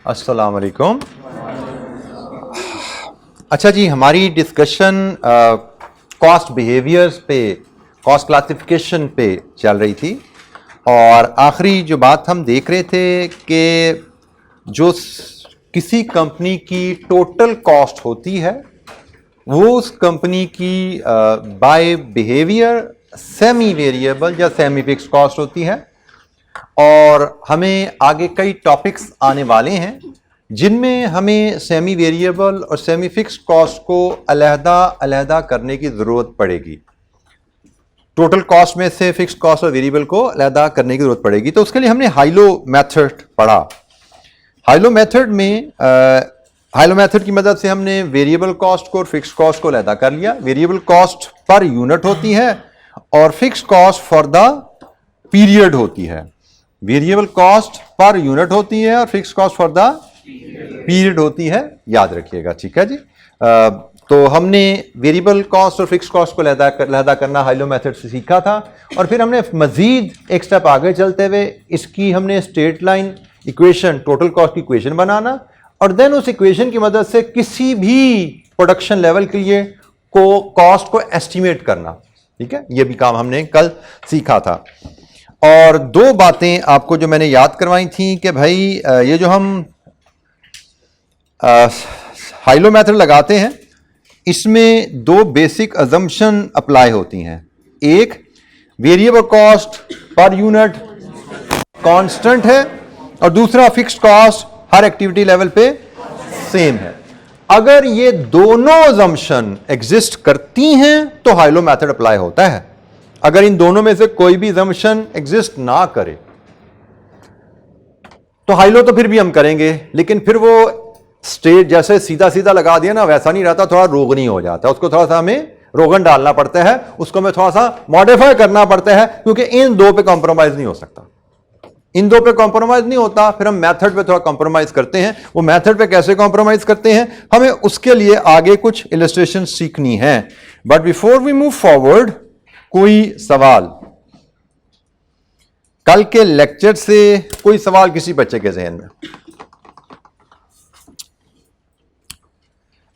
अस्सलाम वालेकुम। अच्छा जी, हमारी डिस्कशन कॉस्ट बिहेवियर्स पे, कॉस्ट क्लासिफिकेशन पे चल रही थी और आखिरी जो बात हम देख रहे थे कि जो किसी कंपनी की टोटल कॉस्ट होती है वो उस कंपनी की बाय बिहेवियर सेमी वेरिएबल या सेमी फिक्स कॉस्ट होती है। और हमें आगे कई टॉपिक्स आने वाले हैं जिनमें हमें सेमी वेरिएबल और सेमी फिक्स कॉस्ट को अलहदा करने की ज़रूरत पड़ेगी। टोटल कॉस्ट में से फिक्स कॉस्ट और वेरिएबल को अलहदा करने की ज़रूरत पड़ेगी। तो उसके लिए हमने हाइलो मेथड पढ़ा। हाइलो मेथड में हाइलो मेथड की मदद से हमने वेरिएबल कॉस्ट को और फिक्स कॉस्ट को अलहदा कर लिया। वेरिएबल कॉस्ट पर यूनिट होती है और fix cost for the period होती है। वेरिएबल कॉस्ट पर यूनिट होती है और fix cost for the period होती है, याद रखिएगा, ठीक है जी। तो हमने वेरिएबल कॉस्ट और फिक्स कॉस्ट को अलहदा करना हाइलो मेथड से सीखा था और फिर हमने मजीद एक स्टेप आगे चलते हुए इसकी हमने straight line equation, total cost की इक्वेशन बनाना और देन उस इक्वेशन की मदद से किसी भी प्रोडक्शन लेवल के लिए कॉस्ट को एस्टिमेट करना, ठीक है। ये भी काम हमने कल सीखा था। और दो बातें आपको जो मैंने याद करवाई थी कि भाई ये जो हम हाइलो मेथड लगाते हैं इसमें दो बेसिक अजम्पशन अप्लाई होती हैं। एक, variable cost per unit constant है और दूसरा फिक्स्ड कॉस्ट हर एक्टिविटी लेवल पे सेम है। अगर ये दोनों अजम्पशन एग्जिस्ट करती हैं तो हाइलो मेथड अप्लाई होता है। अगर इन दोनों में से कोई भी अजम्पशन एग्जिस्ट ना करे तो हाइलो तो फिर भी हम करेंगे, लेकिन फिर वो स्ट्रेट जैसे सीधा सीधा लगा दिया ना वैसा नहीं रहता, थोड़ा रोगनी हो जाता है। उसको थोड़ा सा हमें रोगन डालना पड़ता है, उसको हमें थोड़ा सा मॉडिफाई करना पड़ता है क्योंकि इन दो पे कॉम्प्रोमाइज नहीं हो सकता। इन दो पे कॉम्प्रोमाइज नहीं होता, फिर हम मेथड पे थोड़ा कॉम्प्रोमाइज करते हैं। वो मेथड पे कैसे कॉम्प्रोमाइज करते हैं हमें उसके लिए आगे कुछ इलस्ट्रेशन सीखनी है। But before we move forward, कोई सवाल कल के लेक्चर से, कोई सवाल किसी बच्चे के जहन में?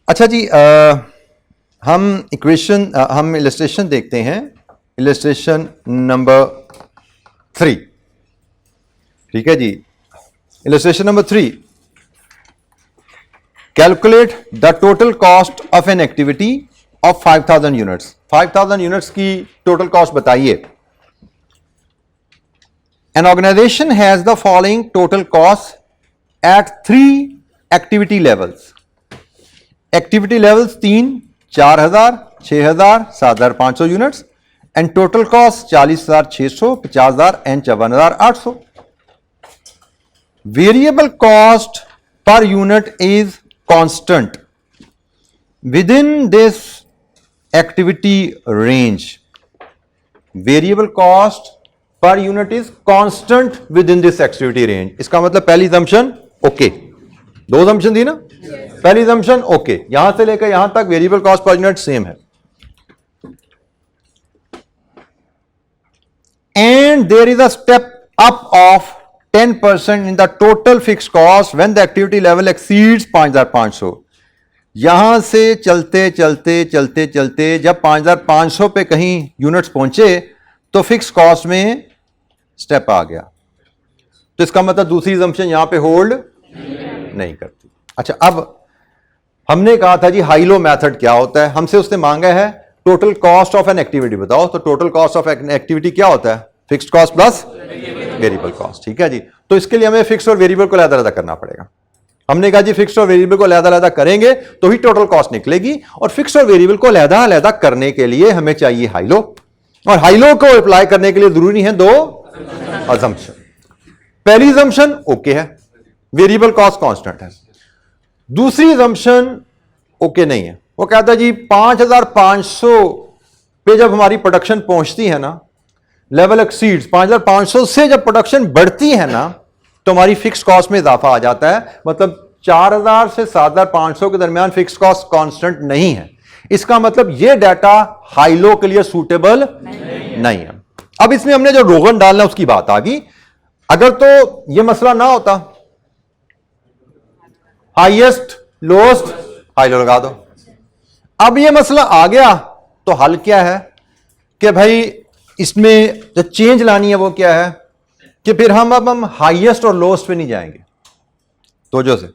अच्छा जी, हम इलस्ट्रेशन देखते हैं। इलस्ट्रेशन नंबर 3, ठीक है जी। Illustration number 3, calculate the total cost of an activity of 5000 units. 5000 units की टोटल कॉस्ट बताइए। An organisation has the following total cost at 3 activity levels. Activity levels 3, 4000, 6000, 7500 units and total cost 40600, 50000 and 54800। Variable cost per unit is constant within this activity range. Variable cost per unit is constant within this activity range. इसका मतलब पहली assumption okay, दो assumption थी ना। पहली assumption okay, यहां से लेकर यहां तक variable cost per unit same है। And there is a step up of 10% in the total fixed cost when the activity level exceeds 5500। यहां से चलते चलते चलते चलते जब 5500 पे कहीं यूनिट्स पहुंचे तो फिक्स कॉस्ट में स्टेप आ गया। तो इसका मतलब दूसरी assumption यहां पे होल्ड नहीं करती। अच्छा, अब हमने कहा था जी हाइलो मेथड क्या होता है। हमसे उसने मांगा है total cost of an activity बताओ। तो total cost of an activity क्या होता है? Fixed cost plus variable cost, ठीक है जी। तो इसके लिए हमें फिक्स और वेरिएबल को अलग-अलग करना पड़ेगा। हमने कहा जी फिक्स और वेरिएबल को अलग-अलग करेंगे तो ही टोटल कॉस्ट निकलेगी और फिक्स और वेरिएबल को अलग-अलग करने के लिए हमें चाहिए हाइलो, और हाइलो को अप्लाई करने के लिए जरूरी है दो assumption। पहली assumption ओके है, वेरिएबल कॉस्ट कांस्टेंट है। दूसरी assumption ओके नहीं है। वो कहता है जी 5500 पे जब हमारी प्रोडक्शन पहुंचती है ना, लेवल एक्सीड्स 5500 से जब प्रोडक्शन बढ़ती है ना तो हमारी फिक्स कॉस्ट में इजाफा आ जाता है। मतलब 4000 से 7500 के दरमियान फिक्स कॉस्ट कांस्टेंट नहीं है। इसका मतलब यह डाटा हाइलो के लिए सूटेबल नहीं है। अब इसमें हमने जो रोगन डालना उसकी बात आ गई। अगर तो यह मसला ना होता हाईएस्ट लोएस्ट हाई लो लगा दो। अब ये मसला आ गया तो हल क्या है कि भाई इसमें जो चेंज लानी है वो क्या है कि फिर हम हाईएस्ट और लोएस्ट पे नहीं जाएंगे। तो जो से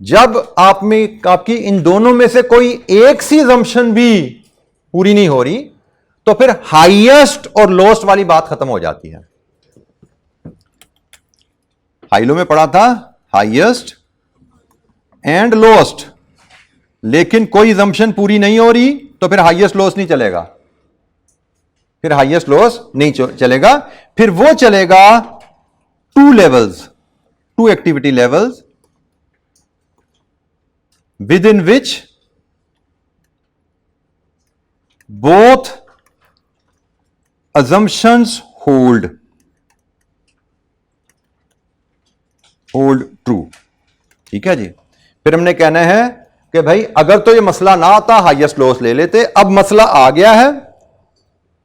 जब आप में आपकी इन दोनों में से कोई एक सी assumption भी पूरी नहीं हो रही तो फिर हाईएस्ट और लोएस्ट वाली बात खत्म हो जाती है। हाई लो में पढ़ा था हाईएस्ट एंड लोएस्ट, लेकिन कोई assumption पूरी नहीं हो रही तो फिर हाईएस्ट लोएस्ट नहीं चलेगा, फिर हाईएस्ट लोएस्ट नहीं चलेगा। फिर वो चलेगा two levels, two activity levels within which both assumptions hold true। ठीक है जी। फिर हमने कहना है कि भाई अगर तो ये मसला ना आता हाईएस्ट लोएस्ट ले लेते, अब मसला आ गया है,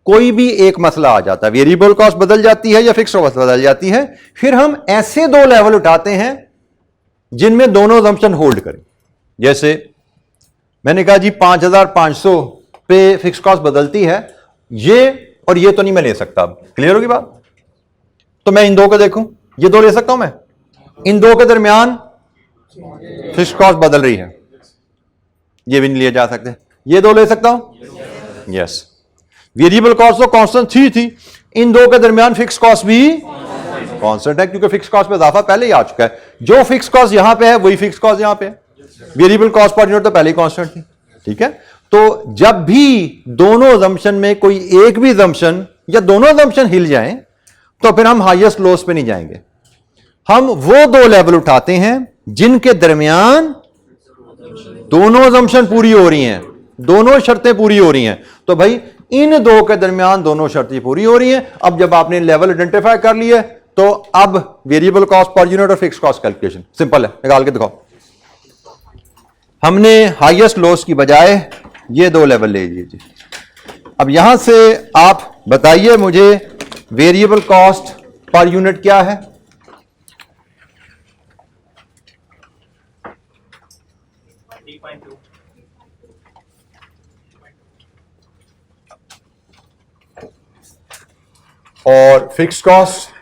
कोई भी एक मसला आ जाता है, वेरिएबल कॉस्ट बदल जाती है या फिक्स्ड कॉस्ट बदल जाती है, फिर हम ऐसे दो लेवल उठाते हैं जिनमें दोनों assumption होल्ड करें। जैसे मैंने कहा जी 5500 पे फिक्स कॉस्ट बदलती है, ये और ये तो नहीं मैं ले सकता। अब क्लियर होगी बात? तो मैं इन दो को देखूं, ये दो ले सकता हूं मैं, इन दो के दरमियान फिक्स कॉस्ट बदल रही है, ये भी नहीं लिए जा सकते। ये दो ले सकता हूं, यस। वेरिएबल कॉस्ट तो कांस्टेंट थी, इन दो के दरमियान फिक्स कॉस्ट भी कांस्टेंट है क्योंकि फिक्स कॉस्ट पे इजाफा पहले ही आ चुका है। जो फिक्स कॉस्ट यहां पे है वही फिक्स कॉस्ट यहां पे है। वेरिएबल कॉस्ट पर यूनिट तो पहले ही कांस्टेंट थी। ठीक है, तो जब भी दोनों assumption में कोई एक भी assumption या दोनों assumption हिल जाएं तो फिर हम हाईएस्ट लोएस्ट पे नहीं जाएंगे, हम वो दो लेवल उठाते हैं जिनके दरमियान दोनों assumption पूरी हो रही हैं, दोनों शर्तें पूरी हो रही हैं। तो भाई इन दो के दरमियान दोनों शर्तें पूरी हो रही हैं। अब जब आपने लेवल आइडेंटिफाई कर लिए तो अब वेरिएबल कॉस्ट पर यूनिट और फिक्स कॉस्ट कैलकुलेशन सिंपल है, निकाल के दिखाओ। हमने हाईएस्ट लोएस्ट की बजाय ये दो लेवल ले लीजिए। अब यहां से आप बताइए मुझे वेरिएबल कॉस्ट पर यूनिट क्या है? और फिक्स कॉस्ट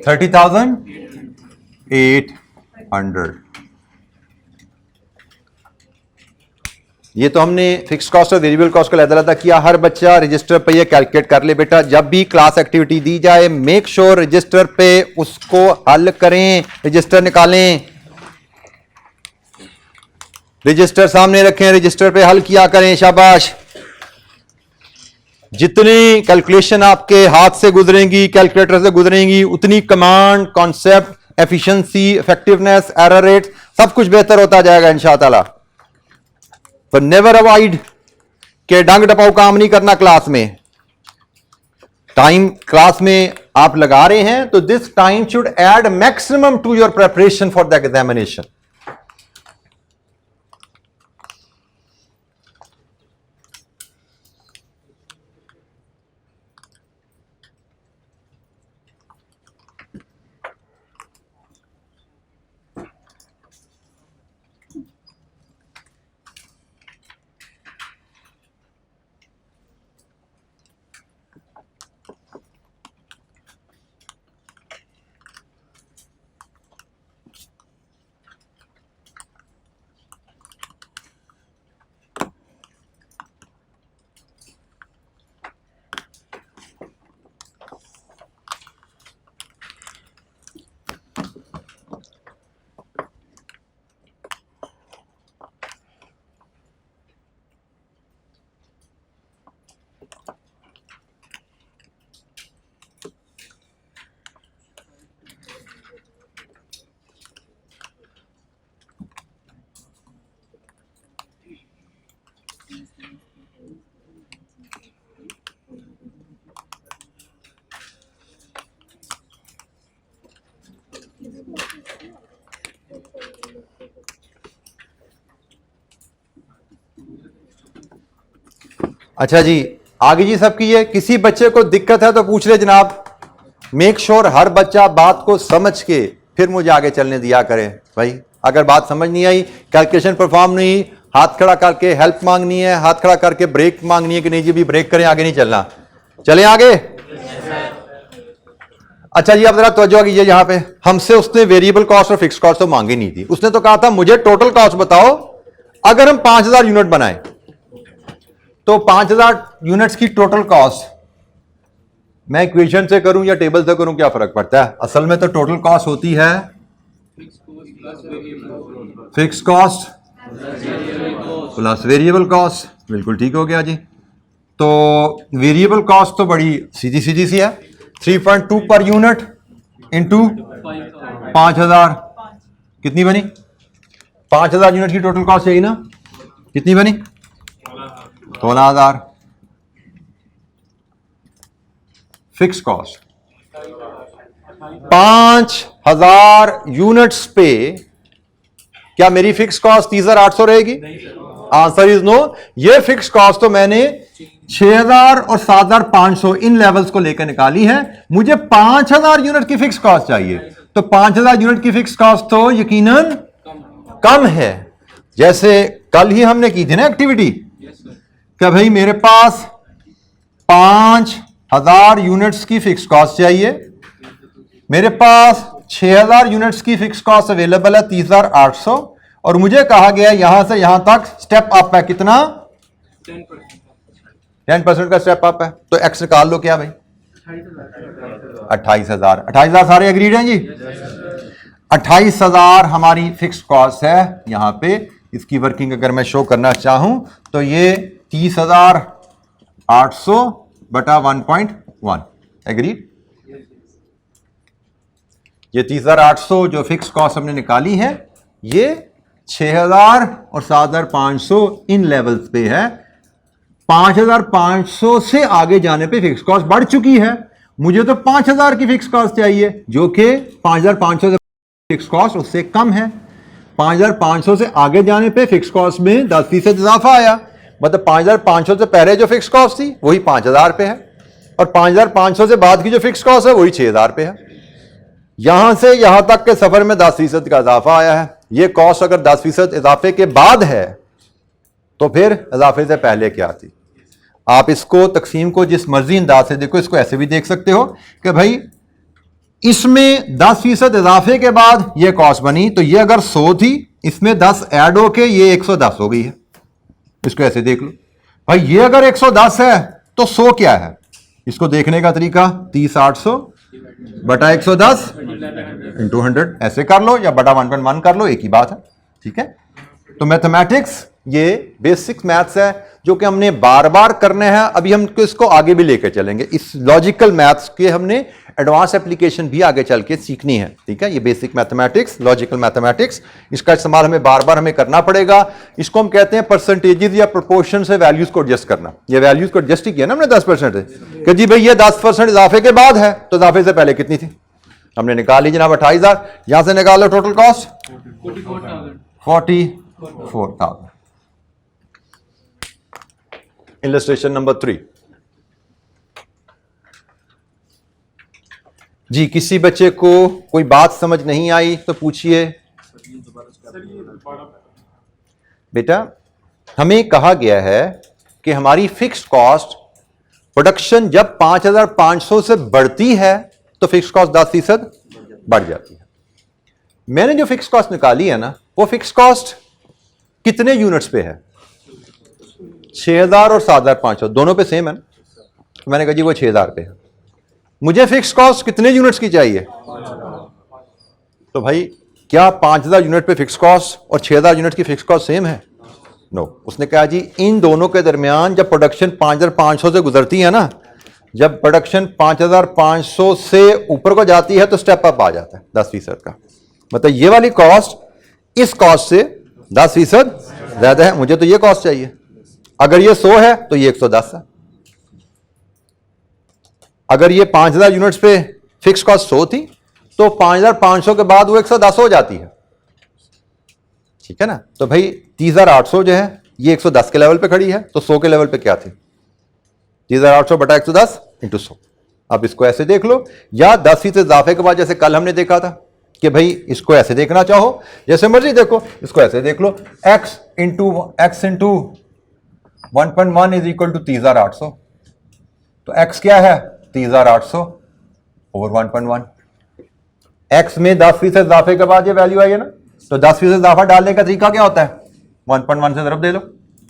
$30,800। ये तो हमने फिक्स कॉस्ट और वेरिएबल कॉस्ट को अलग-अलग किया। हर बच्चा रजिस्टर पे ये कैलकुलेट कर ले बेटा, जब भी क्लास एक्टिविटी दी जाए मेक श्योर रजिस्टर पे उसको हल करें, रजिस्टर निकालें, रजिस्टर सामने रखें, रजिस्टर पे हल किया करें। शाबाश। जितनी कैलकुलेशन आपके हाथ से गुजरेंगी, कैलकुलेटर से गुजरेंगी, उतनी command, concept, efficiency, effectiveness, error rate सब कुछ बेहतर होता जाएगा इंशाअल्लाह। तो नेवर अवॉइड के डंग टपाऊ काम नहीं करना क्लास में। टाइम क्लास में आप लगा रहे हैं तो this time should add maximum to your preparation for the examination. अच्छा जी, आगे जी सबकी है, किसी बच्चे को दिक्कत है तो पूछ ले जनाब। मेक श्योर हर बच्चा बात को समझ के फिर मुझे आगे चलने दिया करे भाई। अगर बात समझ नहीं आई, कैलकुलेशन परफॉर्म नहीं, हाथ खड़ा करके हेल्प मांगनी है, हाथ खड़ा करके ब्रेक मांगनी है कि नहीं जी भी ब्रेक करें, आगे नहीं चलना, चले आगे। अच्छा जी, अब जरा तवज्जो कीजिए, यहां पे हमसे उसने वेरिएबल कॉस्ट और फिक्स कॉस्ट तो मांगी नहीं थी, उसने तो कहा था मुझे टोटल कॉस्ट बताओ। अगर हम 5000 यूनिट बनाए तो 5000 यूनिट्स की टोटल कॉस्ट मैं इक्वेशन से करूं या टेबल से करूं, क्या फर्क पड़ता है? असल में तो टोटल कॉस्ट होती है fix cost plus variable cost. बिल्कुल ठीक हो गया जी। तो वेरिएबल कॉस्ट तो बड़ी सीधी सीधी सी है, 3.2 पर यूनिट इंटू 5000, कितनी बनी? 5000 यूनिट की टोटल कॉस्ट चाहिए ना, कितनी बनी? 16000। फिक्स कॉस्ट 5000 यूनिट्स पे क्या मेरी फिक्स कॉस्ट 30800 रहेगी? Answer is no. ये फिक्स कॉस्ट तो मैंने 6000 और 7500 इन लेवल्स को लेकर निकाली है। मुझे 5000 यूनिट की फिक्स कॉस्ट चाहिए, तो 5000 यूनिट की फिक्स कॉस्ट तो यकीनन कम है। जैसे कल ही हमने की थी ना एक्टिविटी, क्या भाई मेरे पास 5000 यूनिट्स की फिक्स कॉस्ट चाहिए, मेरे पास 6000 यूनिट्स की फिक्स कॉस्ट अवेलेबल है 30800, और मुझे कहा गया यहां से यहां तक स्टेप अप है कितना? 10% का स्टेप अप है। तो एक्स निकाल लो क्या भाई? 28000। 28000 सारे एग्रीड हैं जी? 28000 हमारी फिक्स कॉस्ट है यहां पे। इसकी वर्किंग अगर मैं शो करना चाहूं तो ये 30800 बटा 1.1 एग्रीड। ये 30800 जो फिक्स कॉस्ट हमने निकाली है, ये 6000 और 7500 इन लेवल्स पे है। 5500 से आगे जाने पे फिक्स कॉस्ट बढ़ चुकी है। मुझे तो 5000 की फिक्स कॉस्ट चाहिए, जो कि 5500 से फिक्स कॉस्ट उससे कम है। 5500 से आगे जाने पे फिक्स कॉस्ट में 10% इजाफा आया, मतलब 5500 से पहले जो फिक्स कॉस्ट थी वही 5000 पे है, और 5500 से बाद की जो फिक्स कॉस्ट है वही 6000 पे है। यहां से यहां तक के सफर में 10% का इजाफा आया है। ये कॉस्ट अगर 10% इजाफे के बाद है तो फिर इजाफे से पहले क्या थी? आप इसको तकसीम को जिस मर्जी अंदाज से देखो, इसको ऐसे भी देख सकते हो कि भाई इसमें 10% इजाफे के बाद ये कॉस्ट बनी, तो ये अगर 100 थी, इसमें 10 ऐड होके ये 110 हो गई है। इसको ऐसे देख लो भाई, ये अगर 110 है तो 100 क्या है? इसको देखने का तरीका 30800 बटा 110 इंटू 100 ऐसे कर लो, या बटा 1.1 कर लो, एक ही बात है। ठीक है। तो मैथमेटिक्स ये बेसिक मैथ्स है जो कि हमने बार बार करने हैं। अभी हम इसको आगे भी लेकर चलेंगे। इस लॉजिकल मैथ्स के हमने एडवांस एप्लीकेशन भी आगे चल के सीखनी है। ठीक है। ये बेसिक मैथमेटिक्स, लॉजिकल मैथमेटिक्स, इसका इस्तेमाल हमें बार बार हमें करना पड़ेगा। इसको हम कहते हैं परसेंटेजेस या प्रोपोर्शन से वैल्यूज को एडजस्ट करना। ये वैल्यूज को एडजस्ट ही किया ना हमने 10% से, कि जी भाई ये 10% इजाफे के बाद है, तो इजाफे से पहले कितनी थी? हमने निकाल ली जनाब 28000। यहां से निकाल लो टोटल कॉस्ट 44,000। इलस्ट्रेशन नंबर 3 जी। किसी बच्चे को कोई बात समझ नहीं आई तो पूछिए। बेटा, हमें कहा गया है कि हमारी फिक्स्ड कॉस्ट प्रोडक्शन जब 5500 से बढ़ती है तो फिक्स कॉस्ट 10% बढ़ जाती है। मैंने जो फिक्स कॉस्ट निकाली है ना, वो फिक्स कॉस्ट कितने यूनिट्स पे है? 6000 और 7500 दोनों पे सेम है ना। तो मैंने कहा जी वो 6000 पे है। मुझे फिक्स कॉस्ट कितने यूनिट्स की चाहिए? तो भाई क्या 5000 यूनिट पे फिक्स कॉस्ट और 6000 यूनिट की फिक्स कॉस्ट सेम है? नो। उसने कहा जी इन दोनों के दरमियान जब प्रोडक्शन 5500 से गुजरती है ना, जब प्रोडक्शन 5500 से ऊपर को जाती है तो स्टेप अप आ जाता है 10% का। मतलब ये वाली कॉस्ट इस कॉस्ट से 10% ज्यादा है, मुझे तो ये कॉस्ट चाहिए। अगर ये 100 है तो ये 110 है। अगर ये 5000 यूनिट्स पे फिक्स कॉस्ट 100 थी तो 5500 के बाद वो 110 हो जाती है। ठीक है ना। तो भाई 30800 जो है ये 110 के लेवल पे खड़ी है, तो 100 के लेवल पे क्या थी? 30,800 बटा 110 इंटू 100। अब इसको ऐसे देख लो, या 10 से इजाफे के बाद जैसे कल हमने देखा था कि भाई इसको ऐसे देखना चाहो, जैसे मर्जी देखो, इसको ऐसे देख लो, x into 1.1 is equal to 30,800। तो x क्या है? 30,800 ओवर 1.1। x में 10% इजाफे के बाद ये वैल्यू आई है ना, तो 10% इजाफा डालने का तरीका क्या होता है? 1.1 से ज़रब दे लो।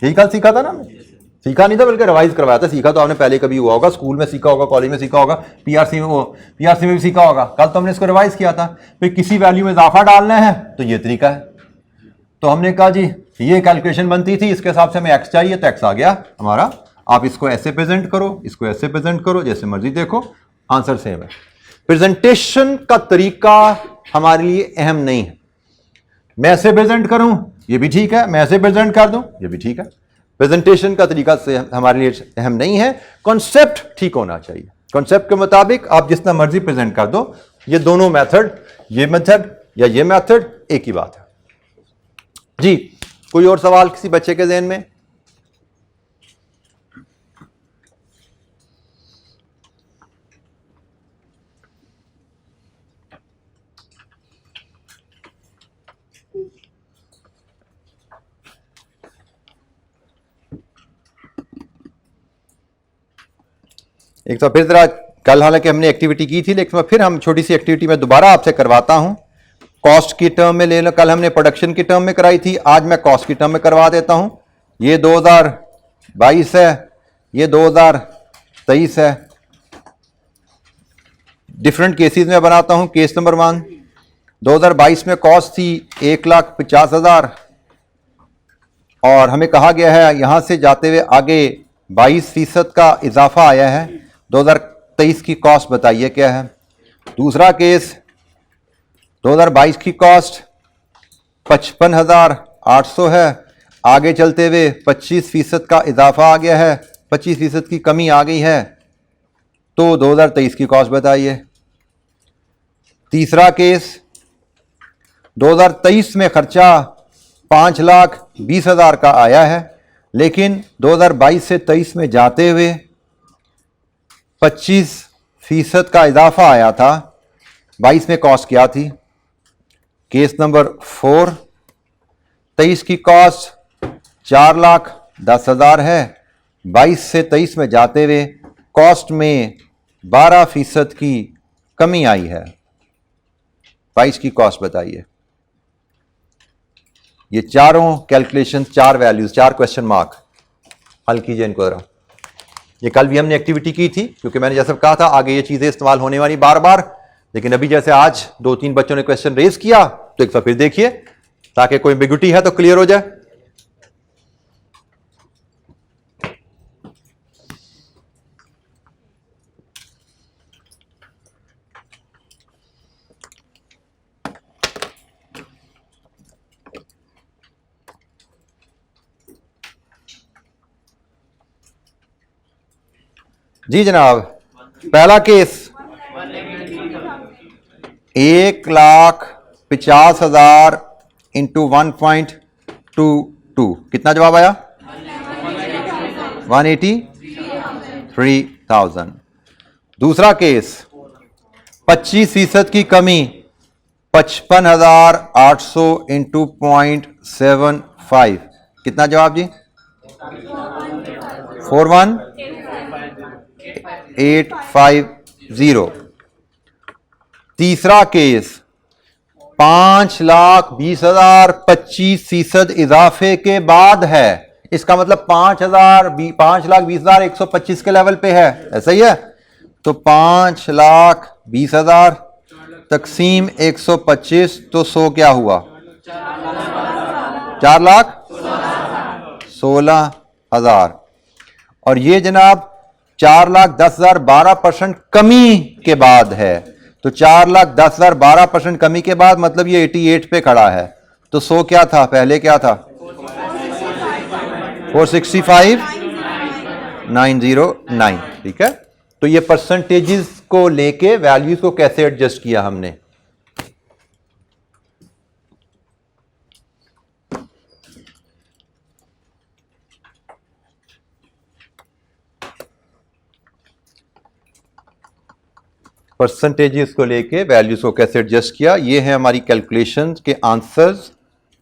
यही कल सीखा था ना हमने, सीखा नहीं था बल्कि रिवाइज करवाया था। सीखा तो आपने पहले कभी हुआ होगा, स्कूल में सीखा होगा, कॉलेज में सीखा होगा, पीआरसी में भी सीखा होगा। कल तो हमने इसको रिवाइज किया था। फिर किसी वैल्यू में इजाफा डालना है तो ये तरीका है। तो हमने कहा जी ये कैलकुलेशन बनती थी, इसके हिसाब से हमें एक्स चाहिए, तो एक्स आ गया हमारा। आप इसको ऐसे प्रेजेंट करो, इसको ऐसे प्रेजेंट करो, जैसे मर्जी देखो, आंसर सेम है। प्रेजेंटेशन का तरीका हमारे लिए अहम नहीं है। मैं ऐसे प्रेजेंट करूं ये भी ठीक है, मैं ऐसे प्रेजेंट कर दूं ये भी ठीक है। प्रेजेंटेशन का तरीका से हमारे लिए अहम नहीं है, कॉन्सेप्ट ठीक होना चाहिए। कॉन्सेप्ट के मुताबिक आप जितना मर्जी प्रेजेंट कर दो, ये दोनों मेथड, ये मेथड या ये मेथड एक ही बात है जी। कोई और सवाल किसी बच्चे के ज़हन में? एक तो फिर जरा, कल हालांकि हमने एक्टिविटी की थी, लेकिन फिर हम छोटी सी एक्टिविटी में दोबारा आपसे करवाता हूं। कॉस्ट की टर्म में ले लो, कल हमने प्रोडक्शन की टर्म में कराई थी, आज मैं कॉस्ट की टर्म में करवा देता हूं। ये 2022 है, ये 2023 है। डिफरेंट केसेस में बनाता हूं। केस नंबर 1, 2022 में कॉस्ट थी 1,50,000 और हमें कहा गया है यहां से जाते हुए आगे 22% का इजाफा आया है। 2023 की कॉस्ट बताइए क्या है। दूसरा केस, 2022 की कॉस्ट 55,800 है, आगे चलते हुए 25% का इजाफा आ गया है, 25% की कमी आ गई है, तो 2023 की कॉस्ट बताइए। तीसरा केस, 2023 में खर्चा 5,20,000 का आया है, लेकिन 2022 से 23 में जाते हुए 25% का इजाफा आया था। 22 में कॉस्ट क्या थी? केस नंबर 4, 23 की कॉस्ट 4,10,000 है, 22 से 23 में जाते हुए कॉस्ट में 12% की कमी आई है। 22 की कॉस्ट बताइए। ये चारों कैलकुलेशन, 4 वैल्यूज, 4 क्वेश्चन मार्क, हल कीजिए इनको जरा। ये कल भी हमने एक्टिविटी की थी, क्योंकि मैंने जैसे कहा था आगे ये चीजें इस्तेमाल होने वाली बार बार, लेकिन अभी जैसे आज 2-3 बच्चों ने क्वेश्चन रेज किया, तो एक बार फिर देखिए ताकि कोई एम्बिग्युइटी है तो क्लियर हो जाए। जी जनाब, पहला केस 1,50,000 इंटू 1.22, कितना जवाब आया? 183,000। दूसरा केस 25% की कमी 55,800 इंटू 0.75, कितना जवाब जी? 41,850। तीसरा केस 5,20,000 25% इजाफे के बाद है। इसका मतलब 5,20,125 के लेवल पे है, ऐसा ही है। तो 5,20,000 तकसीम 125, तो 100 क्या हुआ? 4,16,000। और ये जनाब 4,10,000 12% कमी के बाद है। तो 4,10,000 12% कमी के बाद मतलब ये 88 पे खड़ा है। तो 100 क्या था? पहले क्या था? 465,909। ठीक है। तो ये परसेंटेजेस को लेके वैल्यूज को कैसे एडजस्ट किया हमने? परसेंटेजेस को लेके वैल्यूज को कैसे एडजस्ट किया, ये है हमारी कैलकुलेशन के आंसर्स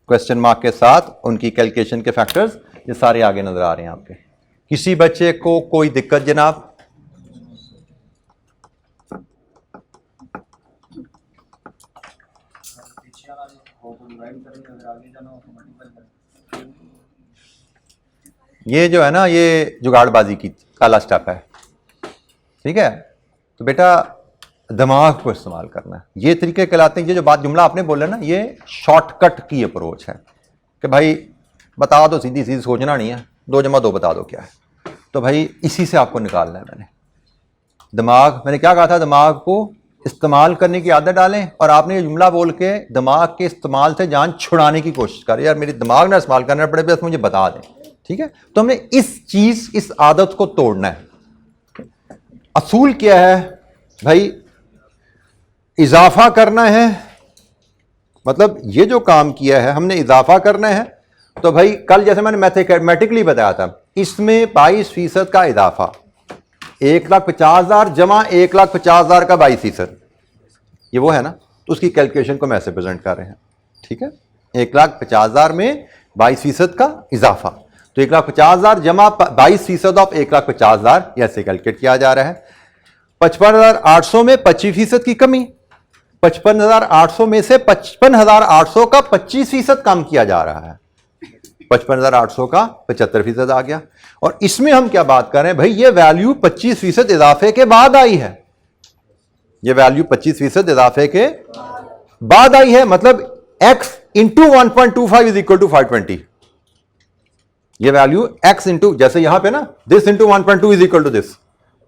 क्वेश्चन मार्क के साथ, उनकी कैलकुलेशन के फैक्टर्स ये सारे आगे नजर आ रहे हैं आपके। किसी बच्चे को कोई दिक्कत जनाब? ये जो है ना, ये जुगाड़बाजी की काला स्टेप है, ठीक है। तो बेटा दिमाग को इस्तेमाल करना है, ये तरीके कहलाते हैं। ये जो बात जुमला आपने बोला ना, ये शॉर्टकट की अप्रोच है कि भाई बता दो, सीधी सीधी सोचना नहीं है, 2 + 2 बता दो क्या है। तो भाई इसी से आपको निकालना है। मैंने क्या कहा था, दिमाग को इस्तेमाल करने की आदत डालें, और आपने ये जुमला बोल के दिमाग के इस्तेमाल से जान छुड़ाने की कोशिश करें, यार मेरे दिमाग ना इस्तेमाल करना पड़े, बस मुझे बता दें, ठीक है। तो हमने इस आदत को तोड़ना है। असूल क्या है भाई, इजाफा करना है, मतलब ये जो काम किया है हमने इजाफा करना है। तो भाई कल जैसे मैंने मैथमेटिकली बताया था, इसमें 22% का इजाफा, 1,50,000 जमा 1,50,000 का 22%, ये वो है ना। तो उसकी कैलकुलेशन को मैं ऐसे प्रेजेंट कर रहे हैं, ठीक है। 1,50,000 में 22% का इजाफा, तो 1,50,000 जमा 22% ऑफ 1,50,000, ये ऐसे कैलकुलेट किया जा रहा है। 55,800 में 25% की कमी, 55,800 में से 55,800 का 25% कम किया जा रहा है, 55,800 का 75% आ गया। और इसमें हम क्या बात कर रहे हैं भाई, ये वैल्यू 25% इजाफे के बाद आई है, ये वैल्यू 25% इजाफे के बाद आई है, मतलब x into 1.25 is equal to 520। ये वैल्यू x इंटू, जैसे यहां पे ना this into 1.2 is equal to this,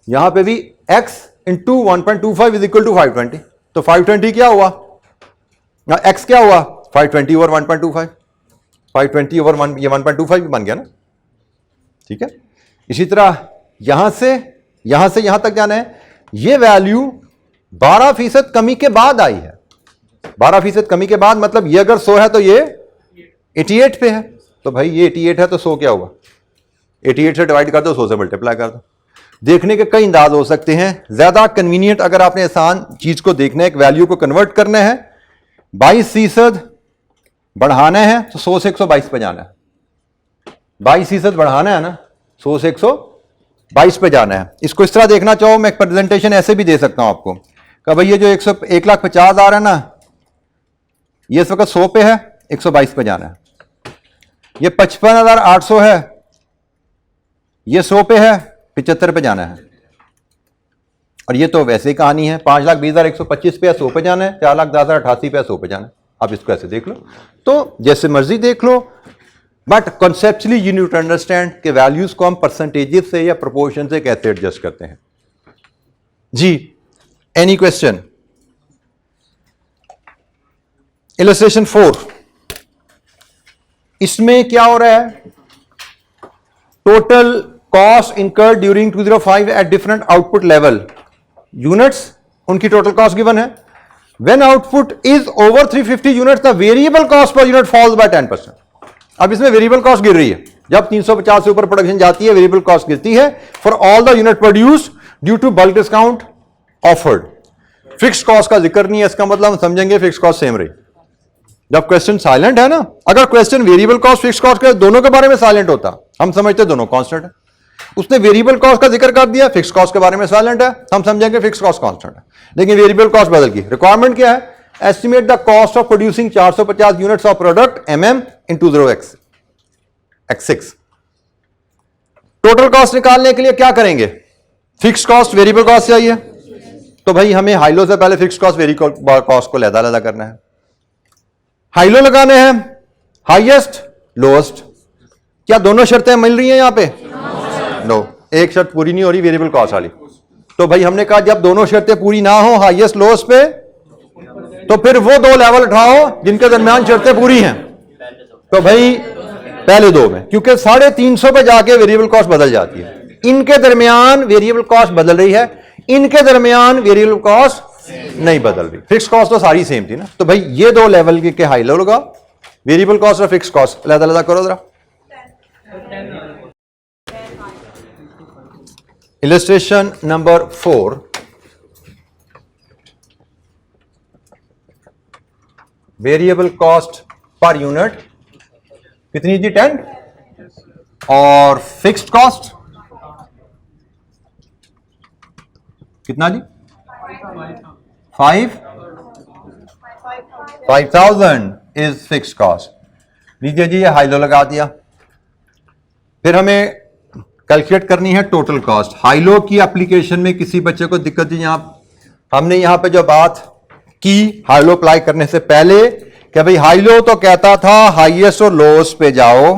यहां पे भी x into 1.25 is equal to 520। तो 520 क्या हुआ, x क्या हुआ, 520 ओवर 1.25, 520 ओवर 1, ये 1.25 भी बन गया ना, ठीक है। इसी तरह यहां से यहां तक जाना है, ये वैल्यू 12% कमी के बाद आई है, 12% कमी के बाद, मतलब ये अगर 100 है तो ये 88 पे है। तो भाई ये 88 है तो 100 क्या हुआ, 88 से डिवाइड कर दो, 100 से मल्टीप्लाई कर दो। देखने के कई अंदाज हो सकते हैं, ज्यादा कन्वीनियंट अगर आपने आसान चीज को देखना है, एक वैल्यू को कन्वर्ट करना है, 22% बढ़ाना है तो 100 से 122 पे जाना है, 22% बढ़ाना है ना, 100 से 122 पे जाना है। इसको इस तरह देखना चाहो, मैं प्रेजेंटेशन ऐसे भी दे सकता हूं आपको कि भाई ये जो 1,50,000 है ना, ये इस वक्त 100 पे है, 122 पे जाना है। ये 55,800 है, ये 100 पे है, 75 पे जाना है। और ये तो वैसे ही कहानी है, 5,20,125 पे 100 पे जाना है, 4,10,88 पे 100 पे जाना है। आप इसको ऐसे देख लो, तो जैसे मर्जी देख लो, but conceptually you need to understand कि वैल्यूज को हम परसेंटेजेस से या प्रोपोर्शन से कैसे एडजस्ट करते हैं। जी, एनी क्वेश्चन? इलस्ट्रेशन 4, इसमें क्या हो रहा है, total cost incurred during 205 at different output level units, उनकी टोटल कॉस्ट गिवन है। When output is over 350 units, the variable cost per unit falls by 10%. अब इसमें वेरिएबल कॉस्ट गिर रही है, जब 350 से ऊपर प्रोडक्शन जाती है वेरिएबल कॉस्ट गिरती है for all the unit produced due to bulk discount offered. Fixed cost का जिक्र नहीं है, इसका मतलब हम समझेंगे फिक्स्ड कॉस्ट सेम रही। जब क्वेश्चन साइलेंट है ना, अगर question variable cost fixed cost के दोनों के बारे में साइलेंट होता, हम समझते दोनों कांस्टेंट है, उसने वेरिएबल कॉस्ट का जिक्र कर दिया, फिक्स्ड कॉस्ट के बारे में साइलेंट है, हम समझेंगे फिक्स्ड कॉस्ट कांस्टेंट है। लेकिन वेरिएबल कॉस्ट बदल गई। रिक्वायरमेंट क्या है, estimate the cost of producing 450 units of product in 20x6। Total cost निकालने के लिए क्या करेंगे, फिक्स्ड कॉस्ट वेरिएबल कॉस्ट चाहिए, तो भाई हमें हाइलो से पहले फिक्स्ड कॉस्ट वेरिएबल कॉस्ट को लहदा करना है। हाइलो लगाने हैं, हाईएस्ट लोएस्ट, क्या दोनों शर्तें मिल रही हैं यहां पे? नो, एक शर्त पूरी नहीं हो रही वेरिएबल कॉस्ट वाली। तो भाई हमने कहा जब दोनों शर्तें पूरी ना हो हाईएस्ट लोएस्ट पे, तो फिर वो 2 लेवल उठाओ जिनके दरमियान शर्तें पूरी हैं। तो भाई पहले 2 में, क्योंकि 350 पे जाके वेरिएबल कॉस्ट बदल जाती है, इनके दरमियान वेरिएबल कॉस्ट बदल रही है, इनके दरमियान वेरिएबल कॉस्ट नहीं बदल रही। फिक्स कॉस्ट तो सारी सेम थी ना। तो भाई ये 2 लेवल के हाई लो लगा, वेरिएबल कॉस्ट और फिक्स कॉस्ट अलग करो जरा। Illustration number 4, variable cost per unit कितनी जी 10, और फिक्स्ड कॉस्ट कितना जी 5000 इज फिक्स्ड कॉस्ट। लीजिए जी ये हाइलो लगा दिया। फिर हमें कैलकुलेट करनी है टोटल कॉस्ट। हाइलो की एप्लीकेशन में किसी बच्चे को दिक्कत नहीं, हमने यहां पे जो बात की हाइलो अप्लाई करने से पहले कि भाई हाइलो तो कहता था हाईएस्ट और लोएस्ट पे जाओ,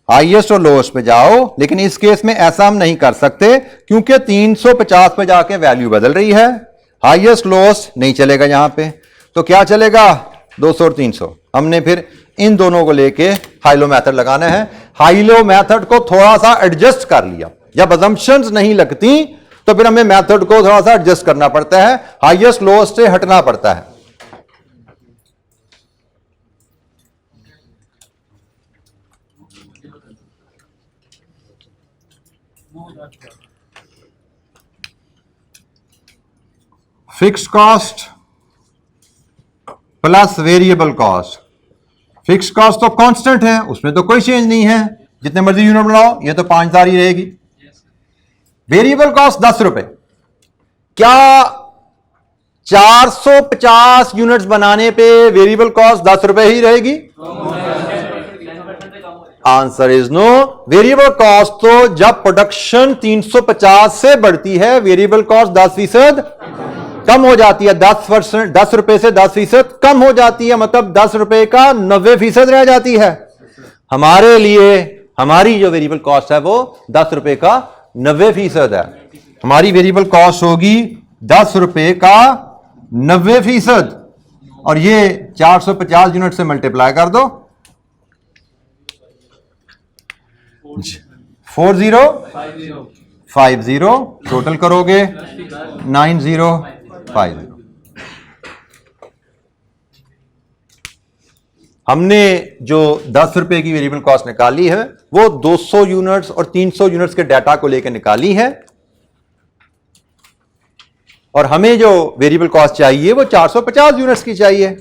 हाईएस्ट और लोएस्ट पे जाओ, लेकिन इस केस में ऐसा हम नहीं कर सकते क्योंकि 350 पे जाके वैल्यू बदल रही है। हाईएस्ट लोएस्ट नहीं चलेगा यहां पे, तो क्या चलेगा 200 और 300। हमने फिर इन दोनों को लेके हाइलो मेथड लगाना है। हाइलो मेथड को थोड़ा सा एडजस्ट कर लिया, जब अजम्पशंस नहीं लगती तो फिर हमें मेथड को थोड़ा सा एडजस्ट करना पड़ता है, हाईएस्ट लोएस्ट से हटना पड़ता है। Fixed cost plus variable cost. Fixed cost तो कांस्टेंट है, उसमें तो कोई चेंज नहीं है, जितने मर्जी यूनिट बनाओ ये तो 5000 ही रहेगी। वेरिएबल कॉस्ट 10 रुपए, क्या 450 यूनिट्स बनाने पे वेरिएबल कॉस्ट 10 रुपए ही रहेगी? Answer is no. Variable cost तो जब प्रोडक्शन 350 से बढ़ती है वेरिएबल कॉस्ट 10% कम हो जाती है, 10%, 10 रुपए से 10% कम हो जाती है, मतलब 10 रुपए का 90% रह जाती है। हमारे लिए हमारी जो वेरिएबल कॉस्ट है वो 10 रुपए का 90% है। हमारी वेरिएबल कॉस्ट होगी 10 रुपए का 90%, और ये 450 यूनिट से मल्टीप्लाई कर दो, 4050 टोटल करोगे 9050। हमने जो 10 रुपए की वेरिएबल कॉस्ट निकाली है वो 200 यूनिट्स और 300 यूनिट्स के डाटा को लेकर निकाली है, और हमें जो वेरिएबल कॉस्ट चाहिए वो 450 यूनिट्स की चाहिए,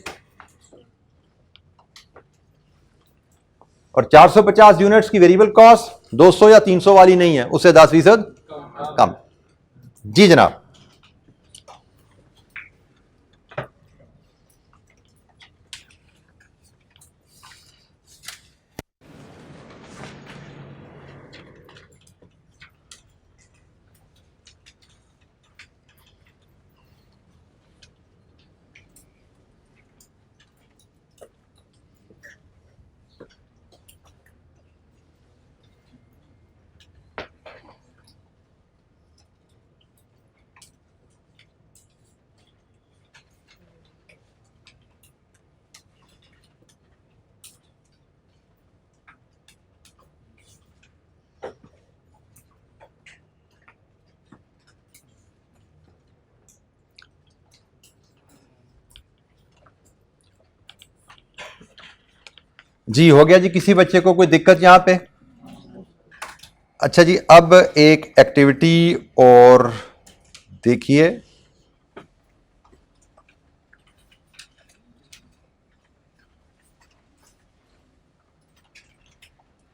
और 450 यूनिट्स की वेरिएबल कॉस्ट 200 या 300 वाली नहीं है, उससे 10% कम। जी जनाब। जी हो गया जी, किसी बच्चे को कोई दिक्कत यहां पे? अच्छा जी, अब एक एक्टिविटी और देखिए।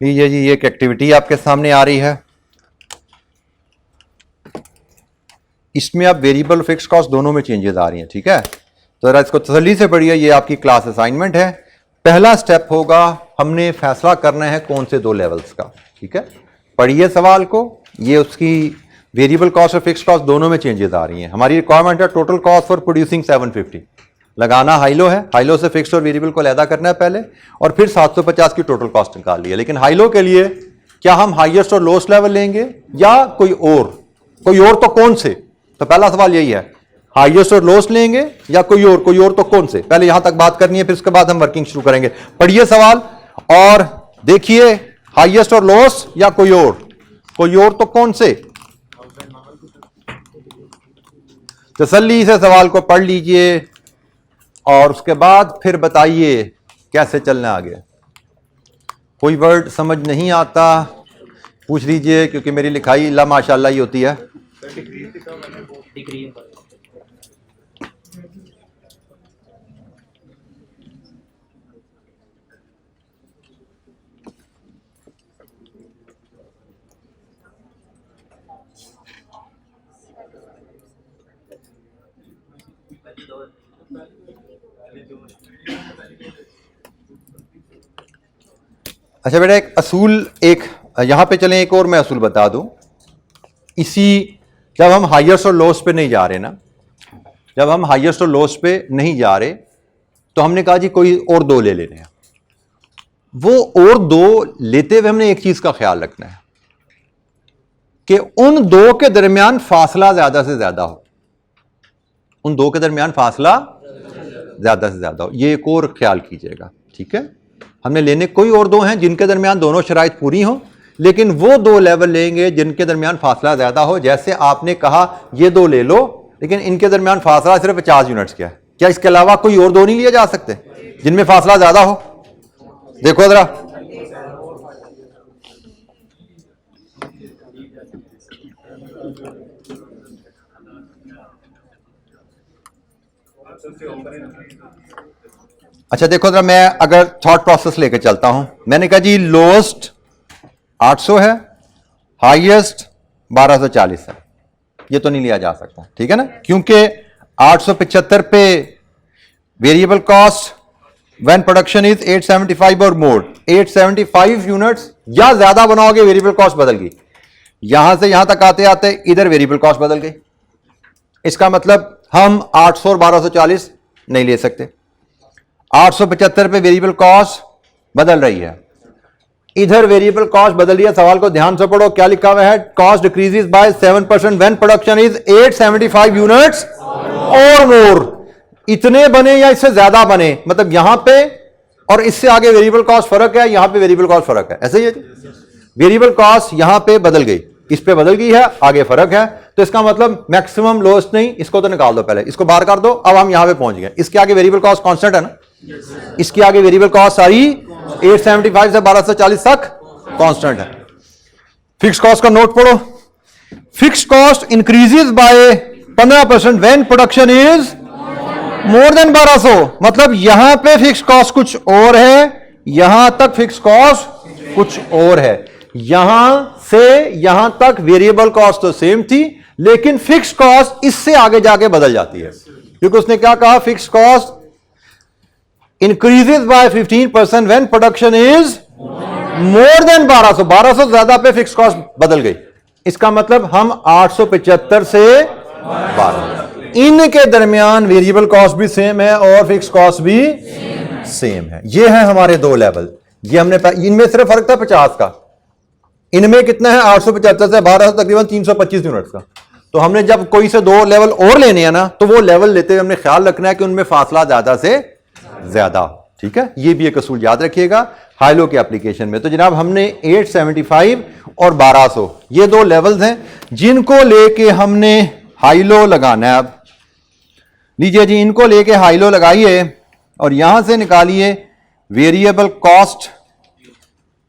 लीजिए जी, एक एक्टिविटी आपके सामने आ रही है, इसमें अब वेरिएबल फिक्स्ड कॉस्ट दोनों में चेंजेस आ रही हैं, ठीक है? तो जरा इसको तसल्ली से पढ़िए, ये आपकी क्लास असाइनमेंट है। पहला स्टेप होगा, हमने फैसला करना है कौन से दो लेवल्स का, ठीक है? पढ़िए सवाल को, ये उसकी वेरिएबल कॉस्ट और फिक्स्ड कॉस्ट दोनों में चेंजेस आ रही हैं। हमारी रिक्वायरमेंट है टोटल कॉस्ट फॉर प्रोड्यूसिंग 750, लगाना हाइलो है, हाइलो से फिक्स्ड और वेरिएबल को अलहदा करना है पहले, और फिर 750 की टोटल कॉस्ट निकाल ली है। लेकिन हाइलो के लिए क्या हम हाईएस्ट और लोएस्ट लेवल लेंगे या कोई और तो कौन से? तो पहला सवाल यही है, हाईएस्ट और लोएस्ट लेंगे या कोई और तो कौन से? पहले यहां तक बात करनी है, फिर उसके बाद हम वर्किंग शुरू करेंगे। पढ़िए सवाल और देखिए, हाईएस्ट और लोएस्ट या कोई और तो कौन से? तसल्ली से सवाल को पढ़ लीजिए और उसके बाद फिर बताइए कैसे चलना आगे। कोई वर्ड समझ नहीं आता पूछ लीजिए, क्योंकि मेरी लिखाई ला माशाल्लाह ही होती है। अच्छा बेटा, एक असूल, एक यहां पे चलें, एक और मैं असूल बता दूं। इसी, जब हम हाईएस्ट और लोएस्ट पे नहीं जा रहे ना, जब हम हाईएस्ट और लोएस्ट पे नहीं जा रहे, तो हमने कहा जी कोई और दो ले लेने हैं। वो और दो लेते हुए हमने एक चीज का ख्याल रखना है कि उन दो के दरमियान फासला ज्यादा से ज्यादा हो, उन दो के दरमियान फासला ज्यादा से ज्यादा हो, ये एक और ख्याल कीजिएगा। ठीक है, हमने लेने कोई और दो हैं जिनके दरमियान दोनों शराइत पूरी हो, लेकिन वो दो लेवल लेंगे जिनके दरमियान फासला ज्यादा हो। जैसे आपने कहा ये दो ले लो, लेकिन इनके दरमियान फासला सिर्फ 50 यूनिट्स का है, क्या इसके अलावा कोई और दो नहीं लिए जा सकते जिनमें फासला ज्यादा हो? देखो जरा, अच्छा देखो जरा, मैं अगर थॉट प्रोसेस लेके चलता हूं, मैंने कहा जी लोएस्ट 800 है, हाईएस्ट 1240 है, ये तो नहीं लिया जा सकता, ठीक है ना, क्योंकि 875 पे variable cost when production is 875 और मोर, 875 यूनिट्स या ज्यादा बनाओगे वेरिएबल कॉस्ट बदल गई, यहां से यहां तक आते आते इधर वेरिएबल कॉस्ट बदल गई। इसका मतलब हम 800 और 1240 नहीं ले सकते। 875 पे वेरिएबल कॉस्ट बदल रही है, इधर वेरिएबल कॉस्ट बदल रही है। सवाल को ध्यान से पढ़ो, क्या लिखा हुआ है? Cost decreases by 7% when production is 875 units और मोर। इतने बने या इससे ज्यादा बने, मतलब यहां पे और इससे आगे वेरिएबल कॉस्ट फर्क है, यहां पे वेरिएबल कॉस्ट फर्क है, ऐसे ही है। वेरिएबल कॉस्ट यहां पे बदल गई, इस पे बदल गई है, आगे फर्क है, तो इसका मतलब मैक्सिमम लोएस्ट नहीं, इसको तो निकाल दो, पहले इसको बाहर कर दो। अब हम यहां पे पहुंच गए, इसके आगे वेरिएबल कॉस्ट कांस्टेंट है ना, इसके आगे वेरिएबल कॉस्ट सारी 875 से 1240 तक कांस्टेंट है। फिक्स कॉस्ट का नोट पढ़ो, fix cost increases by 15% when production is more than 1200, मतलब यहां पे फिक्स कॉस्ट कुछ और है, यहां तक फिक्स कॉस्ट कुछ और है, यहां से यहां तक वेरिएबल कॉस्ट तो सेम थी, लेकिन फिक्स कॉस्ट इससे आगे जाके बदल जाती है, क्योंकि उसने क्या कहा? Fix cost increases by 15% when production is more than 1200, 1200 ज्यादा पे फिक्स कॉस्ट बदल गई। इसका मतलब हम 875 से 1200, इनके दरमियान वेरिएबल कॉस्ट भी सेम है और फिक्स कॉस्ट भी सेम है। ये है हमारे दो लेवल। ये हमने, इनमें सिर्फ फर्क था 50 का, इनमें कितना है? 875 से 1200, तकरीबन 325 यूनिट्स का। तो हमने जब कोई से दो लेवल और लेने हैं ना, तो वो लेवल लेते हुए हमने ख्याल रखना है कि उनमें फासला ज्यादा से ज्यादा, ठीक है। ये भी एक असूल याद रखिएगा हाइलो के एप्लीकेशन में। तो जनाब हमने 875 और 1200 ये दो लेवल्स हैं जिनको लेके हमने हाइलो लगाना है। अब लीजिए जी, इनको लेके हाइलो लगाइए और यहां से निकालिए variable cost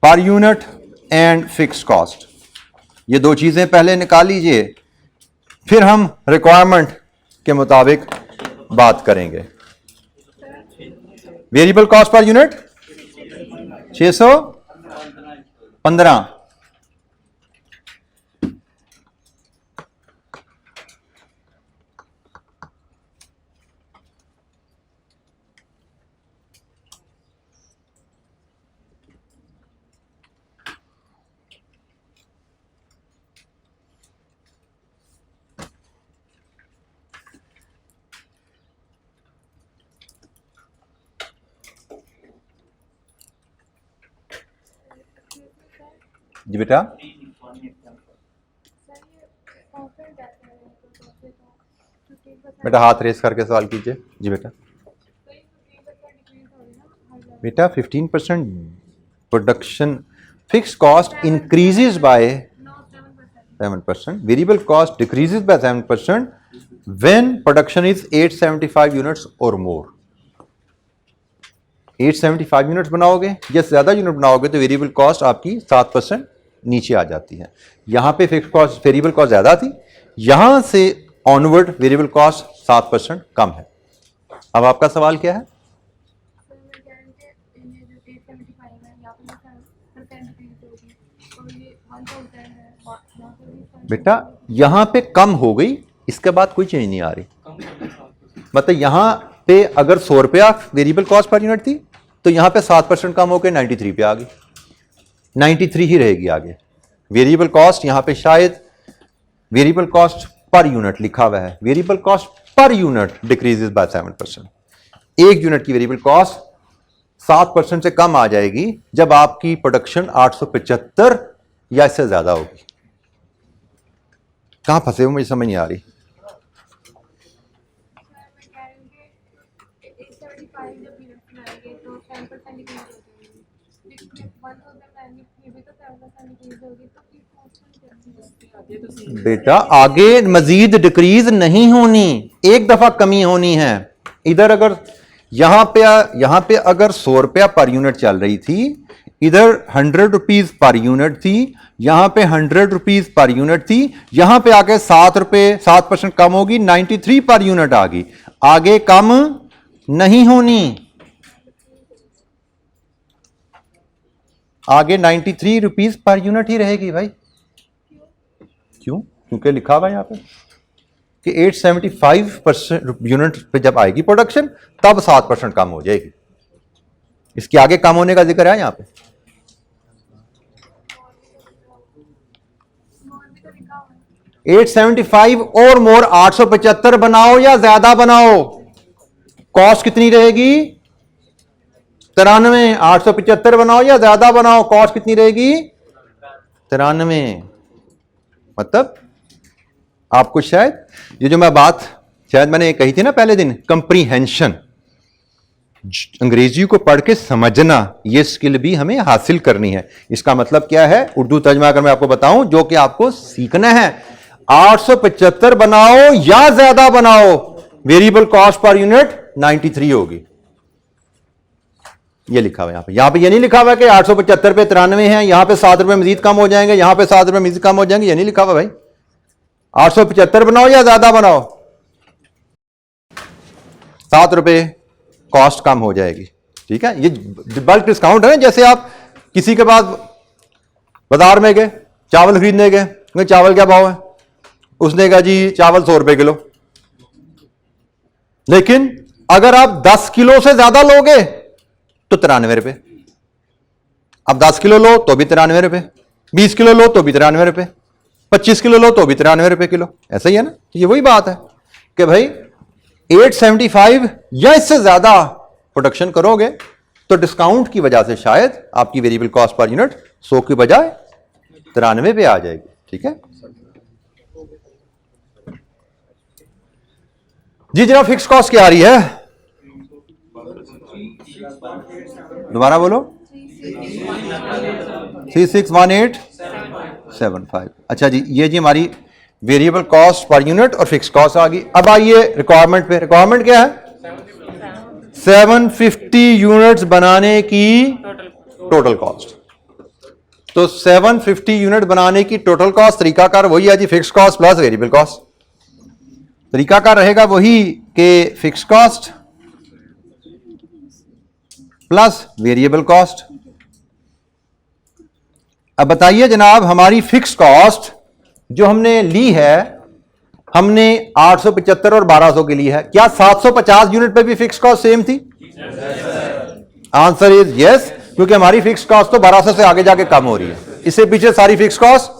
per unit and fixed cost. ये दो चीजें पहले निकाल लीजिए, फिर हम रिक्वायरमेंट के मुताबिक बात करेंगे। वेरिएबल कॉस्ट पर यूनिट 615, जी बेटा। बेटा हाथ रेस करके सवाल कीजिए। जी बेटा। बेटा 15% production fix cost increases by 7%, variable cost decreases by 7% when production is 875 units और मोर। 875 यूनिट्स बनाओगे या ज्यादा यूनिट बनाओगे तो वेरिएबल कॉस्ट आपकी 7% नीचे आ जाती है। यहां पे फिक्स कॉस्ट, वेरिएबल कॉस्ट ज्यादा थी, यहां से ऑनवर्ड वेरिएबल कॉस्ट 7% कम है। अब आपका सवाल क्या है? बेटा यहां पे कम हो गई, इसके बाद कोई चेंज नहीं आ रही, मतलब यहां पे अगर 100 रुपया वेरिएबल कॉस्ट पर यूनिट थी तो यहां पे 7% कम होकर 93 पे आ गई, 93 ही रहेगी आगे। वेरिएबल कॉस्ट यहां पे शायद वेरिएबल कॉस्ट पर यूनिट लिखा हुआ है, variable cost per unit decreases by 7%। एक यूनिट की वेरिएबल कॉस्ट 7% से कम आ जाएगी जब आपकी प्रोडक्शन 875 या इससे ज्यादा होगी। कहां फंसे हो मुझे समझ नहीं आ रही। बेटा आगे मजीद डिक्रीज नहीं होनी, एक दफा कमी होनी है। इधर अगर यहां पे अगर 100 रुपया पर यूनिट चल रही थी, इधर 100 रुपीज पर यूनिट थी, यहां पे 100 रुपीज पर यूनिट थी, यहां पे आके 7 रुपए 7% कम होगी, 93 पर यूनिट आ गई, आगे कम नहीं होनी, आगे 93 रुपीज पर यूनिट ही रहेगी भाई। क्यों? क्योंकि लिखा हुआ है यहां पे कि 875% यूनिट पे जब आएगी प्रोडक्शन तब 7% कम हो जाएगी। इसके आगे कम होने का जिक्र है यहां पे। $875 और मोर 875 बनाओ या ज्यादा बनाओ, कॉस्ट कितनी रहेगी? 93। 875 बनाओ या ज्यादा बनाओ, कॉस्ट कितनी रहेगी? 93। मतलब आपको शायद ये जो मैं बात शायद मैंने कही थी ना पहले दिन, कंप्रीहेंशन, अंग्रेजी को पढ़ के समझना, ये स्किल भी हमें हासिल करनी है। इसका मतलब क्या है? उर्दू तर्जमा अगर मैं आपको बताऊं जो कि आपको सीखना है, 875 बनाओ या ज्यादा बनाओ, वेरिएबल कॉस्ट पर यूनिट 93 होगी। ये लिखा हुआ है यहां पे ये नहीं लिखा हुआ कि 875 पे 93 है, यहां पे 7 रुपए मजीद कम हो जाएंगे, यहां पे 7 रुपए मजीद कम हो जाएंगे, ये नहीं लिखा हुआ भाई। 875 बनाओ या ज्यादा बनाओ, 7 रुपए कॉस्ट कम हो जाएगी। ठीक है, ये बल्क डिस्काउंट है। जैसे आप किसी के पास बाजार में गए, चावल खरीदने गए, चावल क्या भाव है? उसने कहा जी चावल 100 रुपए किलो। लेकिन अगर आप 10 किलो से ज्यादा लोगे तो 93 रुपए। अब 10 किलो लो तो भी 93 रुपए, 20 किलो लो तो भी 93 रुपए, 25 किलो लो तो भी 93 रुपए किलो। ऐसा ही है ना? ये वही बात है कि भाई 875 या इससे ज्यादा प्रोडक्शन करोगे तो डिस्काउंट की वजह से शायद आपकी वेरिएबल कॉस्ट पर यूनिट 100 की बजाय 93 पे आ जाएगी। ठीक है जी। जनाब फिक्स कॉस्ट क्या आ रही है? दोबारा बोलो। 361875। अच्छा जी, ये जी हमारी वेरिएबल कॉस्ट पर यूनिट और फिक्स कॉस्ट आ गई। अब आइए रिक्वायरमेंट पे। रिक्वायरमेंट क्या है? 750 यूनिट्स बनाने की टोटल कॉस्ट। तो 750 यूनिट बनाने की टोटल कॉस्ट, तरीकाकार वही है जी, fix cost plus variable cost. तरीकाकार रहेगा वही कि fix cost plus variable cost. अब बताइए जनाब, हमारी फिक्स कॉस्ट जो हमने ली है, हमने 875 और 1200 की ली है, क्या 750 यूनिट पे भी फिक्स कॉस्ट सेम थी? आंसर इज यस, क्योंकि हमारी फिक्स कॉस्ट तो 1200 से आगे जाके कम हो रही है, इससे पीछे सारी फिक्स कॉस्ट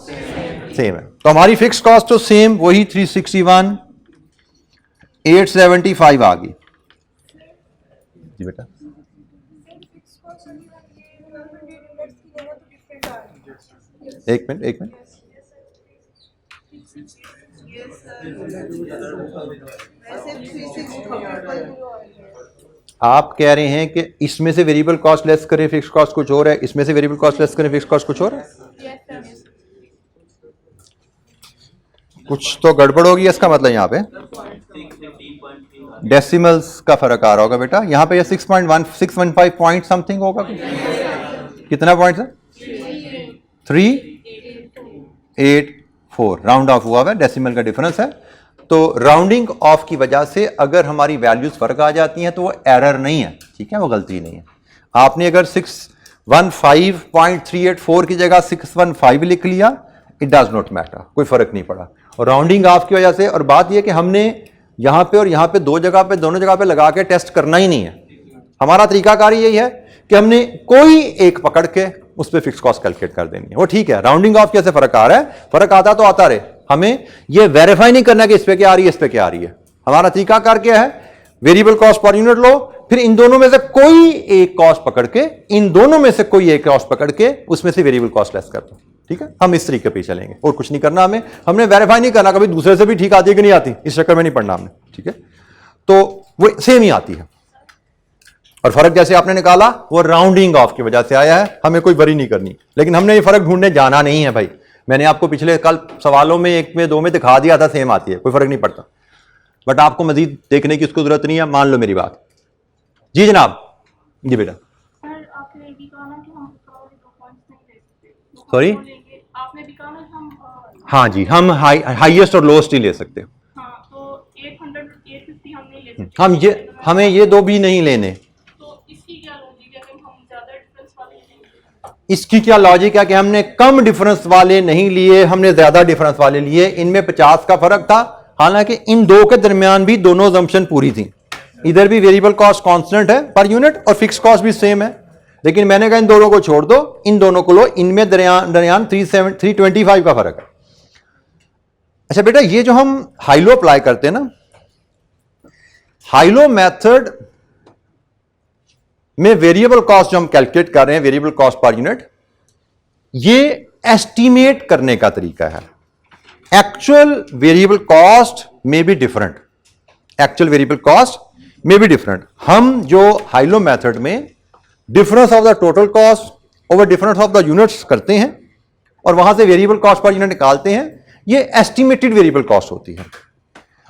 सेम है। तो हमारी फिक्स कॉस्ट तो सेम वही 361 875 आ गई जी बेटा। एक मिनट आप कह रहे हैं कि इसमें से वेरिएबल कॉस्ट लेस करें फिक्स कॉस्ट कुछ और है, इसमें से वेरिएबल कॉस्ट लेस करें फिक्स कॉस्ट कुछ और है। कुछ तो गड़बड़ होगी इसका मतलब। यहां पे डेसिमल्स का फर्क आ रहा होगा बेटा। यहां पे 6.1615 पॉइंट समथिंग होगा। कितना पॉइंट है? 384 राउंड ऑफ हुआ है, डेसिमल का डिफरेंस है। तो राउंडिंग ऑफ की वजह से अगर हमारी वैल्यूज फर्क आ जाती हैं तो वो एरर नहीं है। ठीक है, वो गलती नहीं है। आपने अगर 615.384 की जगह 615 लिख लिया, इट डज नॉट मैटर, कोई फर्क नहीं पड़ा। और राउंडिंग ऑफ की वजह से, और बात यह कि हमने यहां पे और यहां पे दो जगह पे, दोनों जगह पे लगा के टेस्ट करना ही नहीं है। हमारा तरीकाकार यही है कि हमने कोई एक पकड़ के उस पर फिक्स कॉस्ट कैलकुलेट कर देनी है। वो ठीक है, राउंडिंग ऑफ कैसे फर्क आ रहा है, फर्क आता तो आता रहे, हमें ये वेरीफाई नहीं करना कि इस पे क्या आ रही है, इस पे क्या आ रही है। हमारा तरीकाकार क्या है, वेरिएबल कॉस्ट पर यूनिट लो, फिर इन दोनों में से कोई एक कॉस्ट पकड़ के, इन दोनों में से कोई एक कॉस्ट पकड़ के उसमें से वेरिएबल कॉस्ट लेस कर दो। ठीक है, हम इस तरीके पे चलेंगे और कुछ नहीं करना हमें। हमने वेरीफाई नहीं करना कभी दूसरे से भी ठीक आती है कि नहीं आती, इस चक्कर में नहीं पढ़ना हमने। ठीक है, तो वो सेम ही आती है। और फर्क जैसे आपने निकाला वो राउंडिंग ऑफ की वजह से आया है, हमें कोई वरी नहीं करनी। लेकिन हमने ये फर्क ढूंढने जाना नहीं है भाई। मैंने आपको पिछले कल सवालों में एक में दो में दिखा दिया था, सेम आती है, कोई फर्क नहीं पड़ता। बट आपको मजीद देखने की उसको जरूरत नहीं है, मान लो मेरी बात। जी जनाब, जी बेटा। सॉरी, हाँ जी, हम हाईएस्ट और लोएस्ट ही ले सकते हैं। हमें ये दो भी नहीं लेने। इसकी क्या लॉजिक है कि हमने कम डिफरेंस वाले नहीं लिए, हमने ज्यादा डिफरेंस वाले लिए। इनमें 50 का फर्क था, हालांकि इन दो के दरमियान भी दोनों असम्पशन पूरी थी। इधर भी वेरिएबल कॉस्ट कांस्टेंट है पर यूनिट और फिक्स कॉस्ट भी सेम है। लेकिन मैंने कहा इन दोनों को छोड़ दो, इन दोनों को लो, इनमें दरमियान 325 का फर्क है। अच्छा बेटा, ये जो हम हाइलो अप्लाई करते हैं ना, हाइलो मेथड में वेरिएबल कॉस्ट जो हम कैलकुलेट कर रहे हैं, वेरिएबल कॉस्ट पर यूनिट, ये एस्टीमेट करने का तरीका है। एक्चुअल वेरिएबल कॉस्ट में be different, actual variable cost में बी डिफरेंट। हम जो हाइलो मेथड में difference of the total cost over difference of the units करते हैं और वहां से वेरिएबल कॉस्ट पर यूनिट निकालते हैं, ये एस्टिमेटेड वेरिएबल कॉस्ट होती है।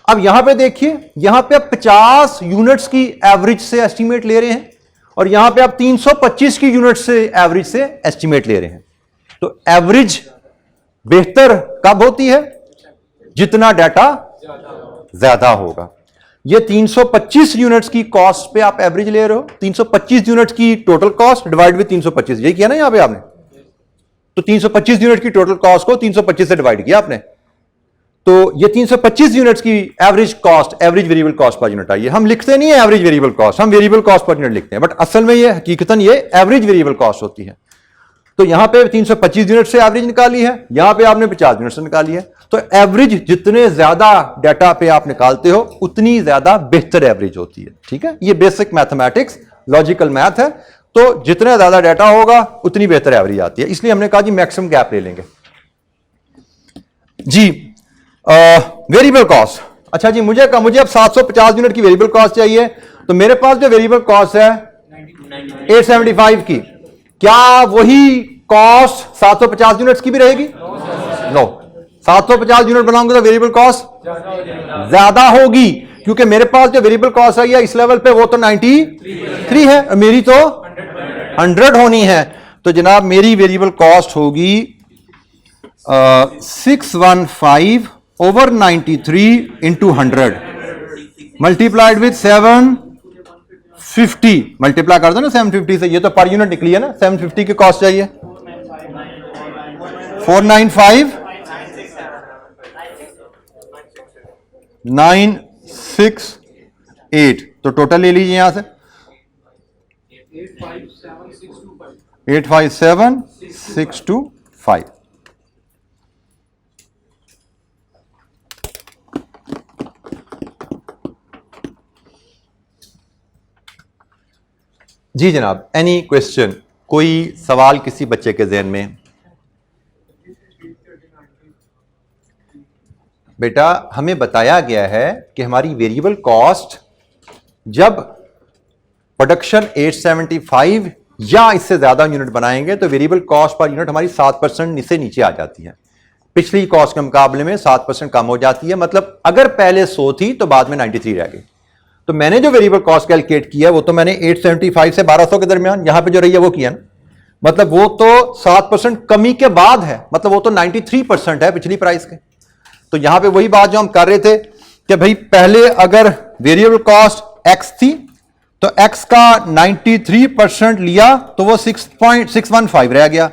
अब यहां पे देखिए, यहां पे आप 50 यूनिट्स की एवरेज से एस्टिमेट ले रहे हैं और यहां पे आप 325 की यूनिट से एवरेज से एस्टिमेट ले रहे हैं। तो एवरेज बेहतर कब होती है, जितना डाटा ज्यादा होगा। ये 325 यूनिट्स की कॉस्ट पे आप एवरेज ले रहे हो, 325 यूनिट्स की टोटल कॉस्ट डिवाइड विद 325, यही किया ना यहां पे आपने। तो 325 यूनिट की टोटल कॉस्ट को 325 से डिवाइड किया आपने, तो ये 325 यूनिट्स की average cost, average variable cost per unit आई है। हम लिखते नहीं है एवरेज वेरिएबल कॉस्ट, हम वेरिएबल कॉस्ट पर यूनिट लिखते हैं, बट असल में ये हकीकतन ये एवरेज वेरिएबल कॉस्ट होती है। तो यहां पे 325 यूनिट से एवरेज निकाली है, यहां पे आपने 50 यूनिट से निकाली है। तो एवरेज जितने ज्यादा डाटा पे आप निकालते हो उतनी ज्यादा बेहतर एवरेज होती है। ठीक है, ये बेसिक मैथमेटिक्स लॉजिकल मैथ है। तो जितना ज्यादा डाटा होगा उतनी बेहतर एवरेज आती है, इसलिए हमने कहा जी मैक्सिमम गैप ले लेंगे। जी वेरिएबल कॉस्ट, अच्छा जी मुझे अब 750 यूनिट की वेरिएबल कॉस्ट चाहिए। तो मेरे पास जो वेरिएबल कॉस्ट है 875 की, क्या वही कॉस्ट 750 यूनिट्स की भी रहेगी? नो, 750 यूनिट बनाऊंगा तो वेरिएबल कॉस्ट ज्यादा होगी, क्योंकि मेरे पास जो वेरिएबल कॉस्ट आई है इस लेवल पे वो तो 93 है, मेरी तो 100 होनी है। तो जनाब मेरी वेरिएबल कॉस्ट होगी 615 over 93 into 100 multiplied with 750, multiply कर दो ना 750 से, ये तो पर यूनिट निकली है ना, 750 की कॉस्ट चाहिए। 495 968, तो टोटल ले लीजिए यहां से 857625। जी जनाब, एनी क्वेश्चन, कोई सवाल किसी बच्चे के जहन में? बेटा हमें बताया गया है कि हमारी वेरिएबल कॉस्ट जब प्रोडक्शन 875 या इससे ज्यादा यूनिट बनाएंगे तो वेरिएबल कॉस्ट पर यूनिट हमारी 7% से नीचे आ जाती है, पिछली कॉस्ट के मुकाबले में 7% कम हो जाती है। मतलब अगर पहले 100 थी तो बाद में 93 रह गई। तो मैंने जो वेरिएबल कॉस्ट कैलकुलेट किया वो तो मैंने 875 से 1200 के दरमियान यहां पे जो रही है वो किया ना, मतलब वो तो 7% कमी के बाद है, मतलब वो तो 93% है पिछली प्राइस के। तो यहां पे वही बात जो हम कर रहे थे कि भाई पहले अगर वेरिएबल कॉस्ट x थी तो x का 93% लिया तो वो 6.615 रह गया।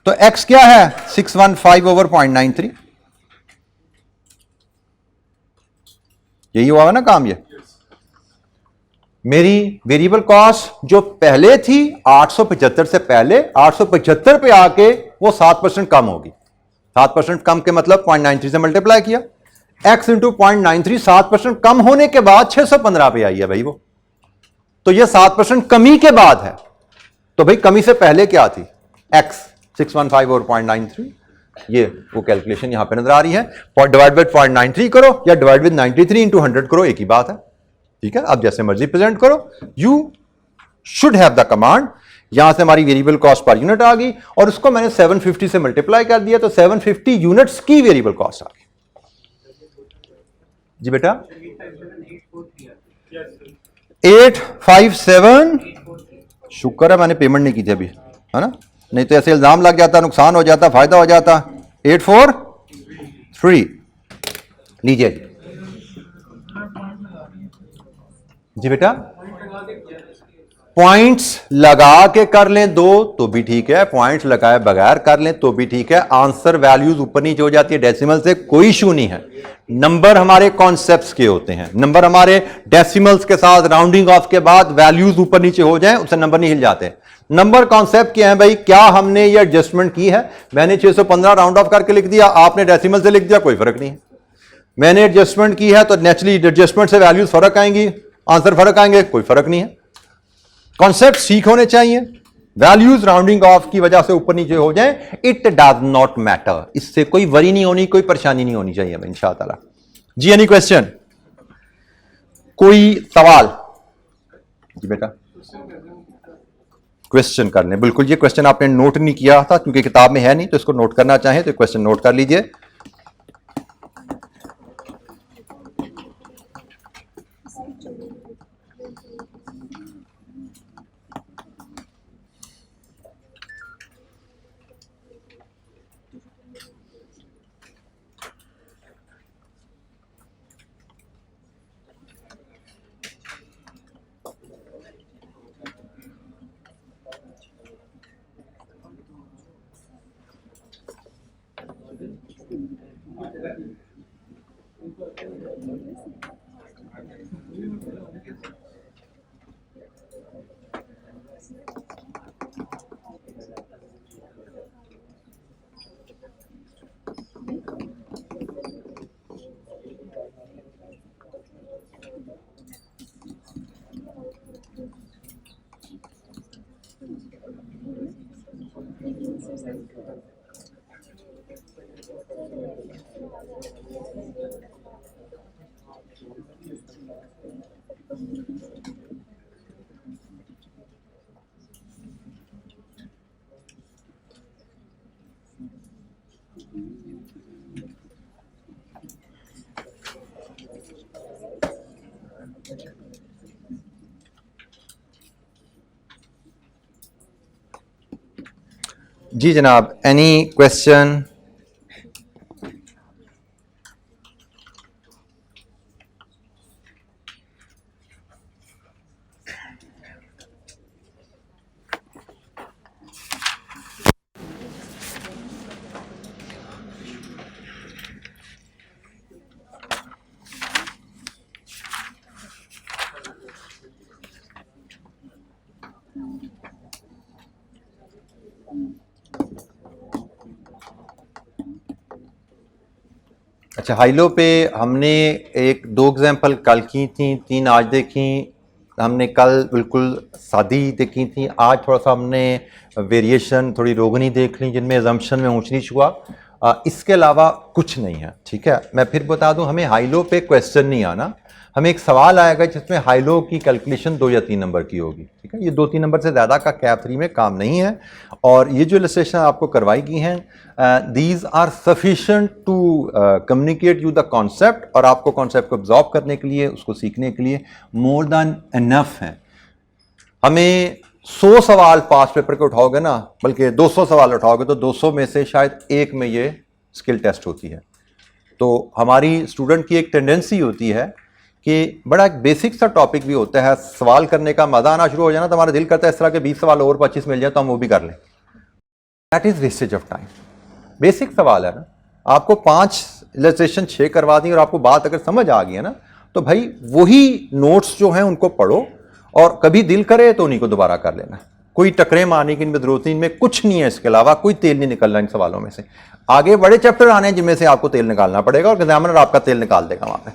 तो x क्या है 615 ओवर 0.93, यही हुआ ना काम। ये मेरी वेरिएबल कॉस्ट जो पहले थी 875 से पहले 875 पे आके वो 7% कम होगी। 7% कम के मतलब 0.93 से मल्टीप्लाई किया, x इंटू 0.93 7% कम होने के बाद 615 पे आई है भाई वो। तो ये 7% कमी के बाद है। तो भाई कमी से पहले क्या थी? x 615 और 0.93, ये वो कैलकुलेशन यहां पे नजर आ रही है। डिवाइड बाय 0.93 करो या डिवाइड विद 93 इंटू 100 करो, एक ही बात है। ठीक है, अब जैसे मर्जी प्रेजेंट करो। You should have the command. यहां से हमारी वेरिएबल कॉस्ट पर यूनिट आ गई और उसको मैंने 750 से मल्टीप्लाई कर दिया, तो 750 यूनिट्स की वेरिएबल कॉस्ट आ गई। जी बेटा 857, शुक्र है मैंने पेमेंट नहीं की थी अभी, है ना, नहीं तो ऐसे इल्जाम लग जाता, नुकसान हो जाता, फायदा हो जाता। 843 लीजिए जी बेटा। पॉइंट्स लगा के कर लें दो तो भी ठीक है, पॉइंट्स लगाए बगैर कर लें तो भी ठीक है। आंसर वैल्यूज ऊपर नीचे हो जाती है डेसिमल से, कोई इशू नहीं है। नंबर हमारे कॉन्सेप्ट्स के होते हैं, नंबर हमारे डेसिमल्स के साथ राउंडिंग ऑफ के बाद वैल्यूज ऊपर नीचे हो जाएं उससे नंबर नहीं हिल जाते। नंबर कॉन्सेप्ट क्या है भाई? क्या हमने ये एडजस्टमेंट की है? मैंने 615 राउंड ऑफ करके लिख दिया, आपने डेसिमल से लिख दिया, कोई फर्क नहीं है। मैंने एडजस्टमेंट की है तो नेचुरली एडजस्टमेंट से वैल्यूज फर्क आएंगी, आंसर फर्क आएंगे, कोई फर्क नहीं है। कॉन्सेप्ट सीख होने चाहिए। वैल्यूज राउंडिंग ऑफ की वजह से ऊपर नीचे हो जाए, इट डज नॉट मैटर। इससे कोई वरी नहीं होनी, कोई परेशानी नहीं होनी चाहिए इंशाअल्लाह। जी एनी क्वेश्चन, कोई सवाल? जी बेटा क्वेश्चन कर लें। बिल्कुल, ये क्वेश्चन आपने नोट नहीं किया था क्योंकि किताब में है नहीं, तो इसको नोट करना चाहें तो क्वेश्चन नोट कर लीजिए। जी जनाब, एनी क्वेश्चन? अच्छा, हाइलो पे हमने एक दो एग्जांपल कल की थी, 3 आज देखी। हमने कल बिल्कुल सादी देखी थी, आज थोड़ा सा हमने वेरिएशन, थोड़ी रोगनी देख ली जिनमें एजम्पशन में ऊंच नीच हुआ। इसके अलावा कुछ नहीं है। ठीक है, मैं फिर बता दूं, हमें हाइलो पे क्वेश्चन नहीं आना, हमें एक सवाल आएगा जिसमें हाइलो की कैलकुलेशन 2 या 3 नंबर की होगी। ठीक है, ये 2-3 नंबर से ज़्यादा का कैप 3 में काम नहीं है। और ये जो इलस्ट्रेशन आपको करवाई गई हैं, these are sufficient to communicate you the concept, और आपको कॉन्सेप्ट को ऑब्जॉर्व करने के लिए, उसको सीखने के लिए मोर दैन इनफ है। हमें 100 सवाल पास पेपर के उठाओगे ना, बल्कि 200 सवाल उठाओगे तो 200 में से शायद एक में ये स्किल टेस्ट होती है। तो हमारी स्टूडेंट की एक टेंडेंसी होती है कि बड़ा एक बेसिक सा टॉपिक भी होता है, सवाल करने का मजा आना शुरू हो जाना तो हमारा दिल करता है इस तरह के 20 सवाल और 25 मिल जाए तो हम वो भी कर लें। That is wastage of time. Basic सवाल है ना, आपको 5 इलस्ट्रेशन 6 करवा दी और आपको बात अगर समझ आ गई है ना, तो भाई वही नोट्स जो हैं उनको पढ़ो और कभी दिल करे तो उन्हीं को दोबारा कर लेना। कोई टकरे मारने की इनमें जरूरत नहीं, इनमें कुछ नहीं है, इसके अलावा कोई तेल नहीं निकलना इन सवालों में से। आगे बड़े चैप्टर आने हैं जिनमें से आपको तेल निकालना पड़ेगा और एग्जामिनर आपका तेल निकाल देगा वहां पे,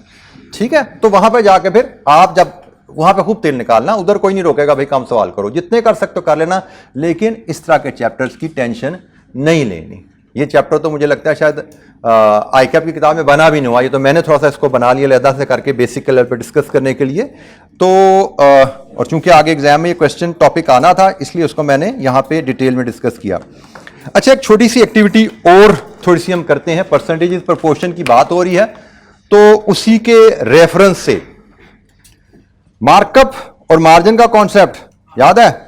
ठीक है। तो वहां पे जाके फिर आप जब वहां पे खूब तेल निकालना, उधर कोई नहीं रोकेगा भाई कम सवाल करो, जितने कर सकते हो कर लेना, लेकिन इस तरह के चैप्टर्स की टेंशन नहीं लेनी। ये चैप्टर तो मुझे लगता है शायद आईकैप की किताब में बना भी नहीं हुआ, ये तो मैंने थोड़ा सा इसको बना लिया अलहदा से करके बेसिक लेवल पे डिस्कस करने के लिए। तो और चूंकि आगे एग्जाम में ये क्वेश्चन टॉपिक आना था इसलिए उसको मैंने यहाँ पे डिटेल में डिस्कस किया। अच्छा, एक छोटी सी एक्टिविटी और थोड़ी सी हम करते हैं, परसेंटेज प्रोपोर्शन की बात हो रही है तो उसी के रेफरेंस से मार्कअप और मार्जिन का कॉन्सेप्ट याद है?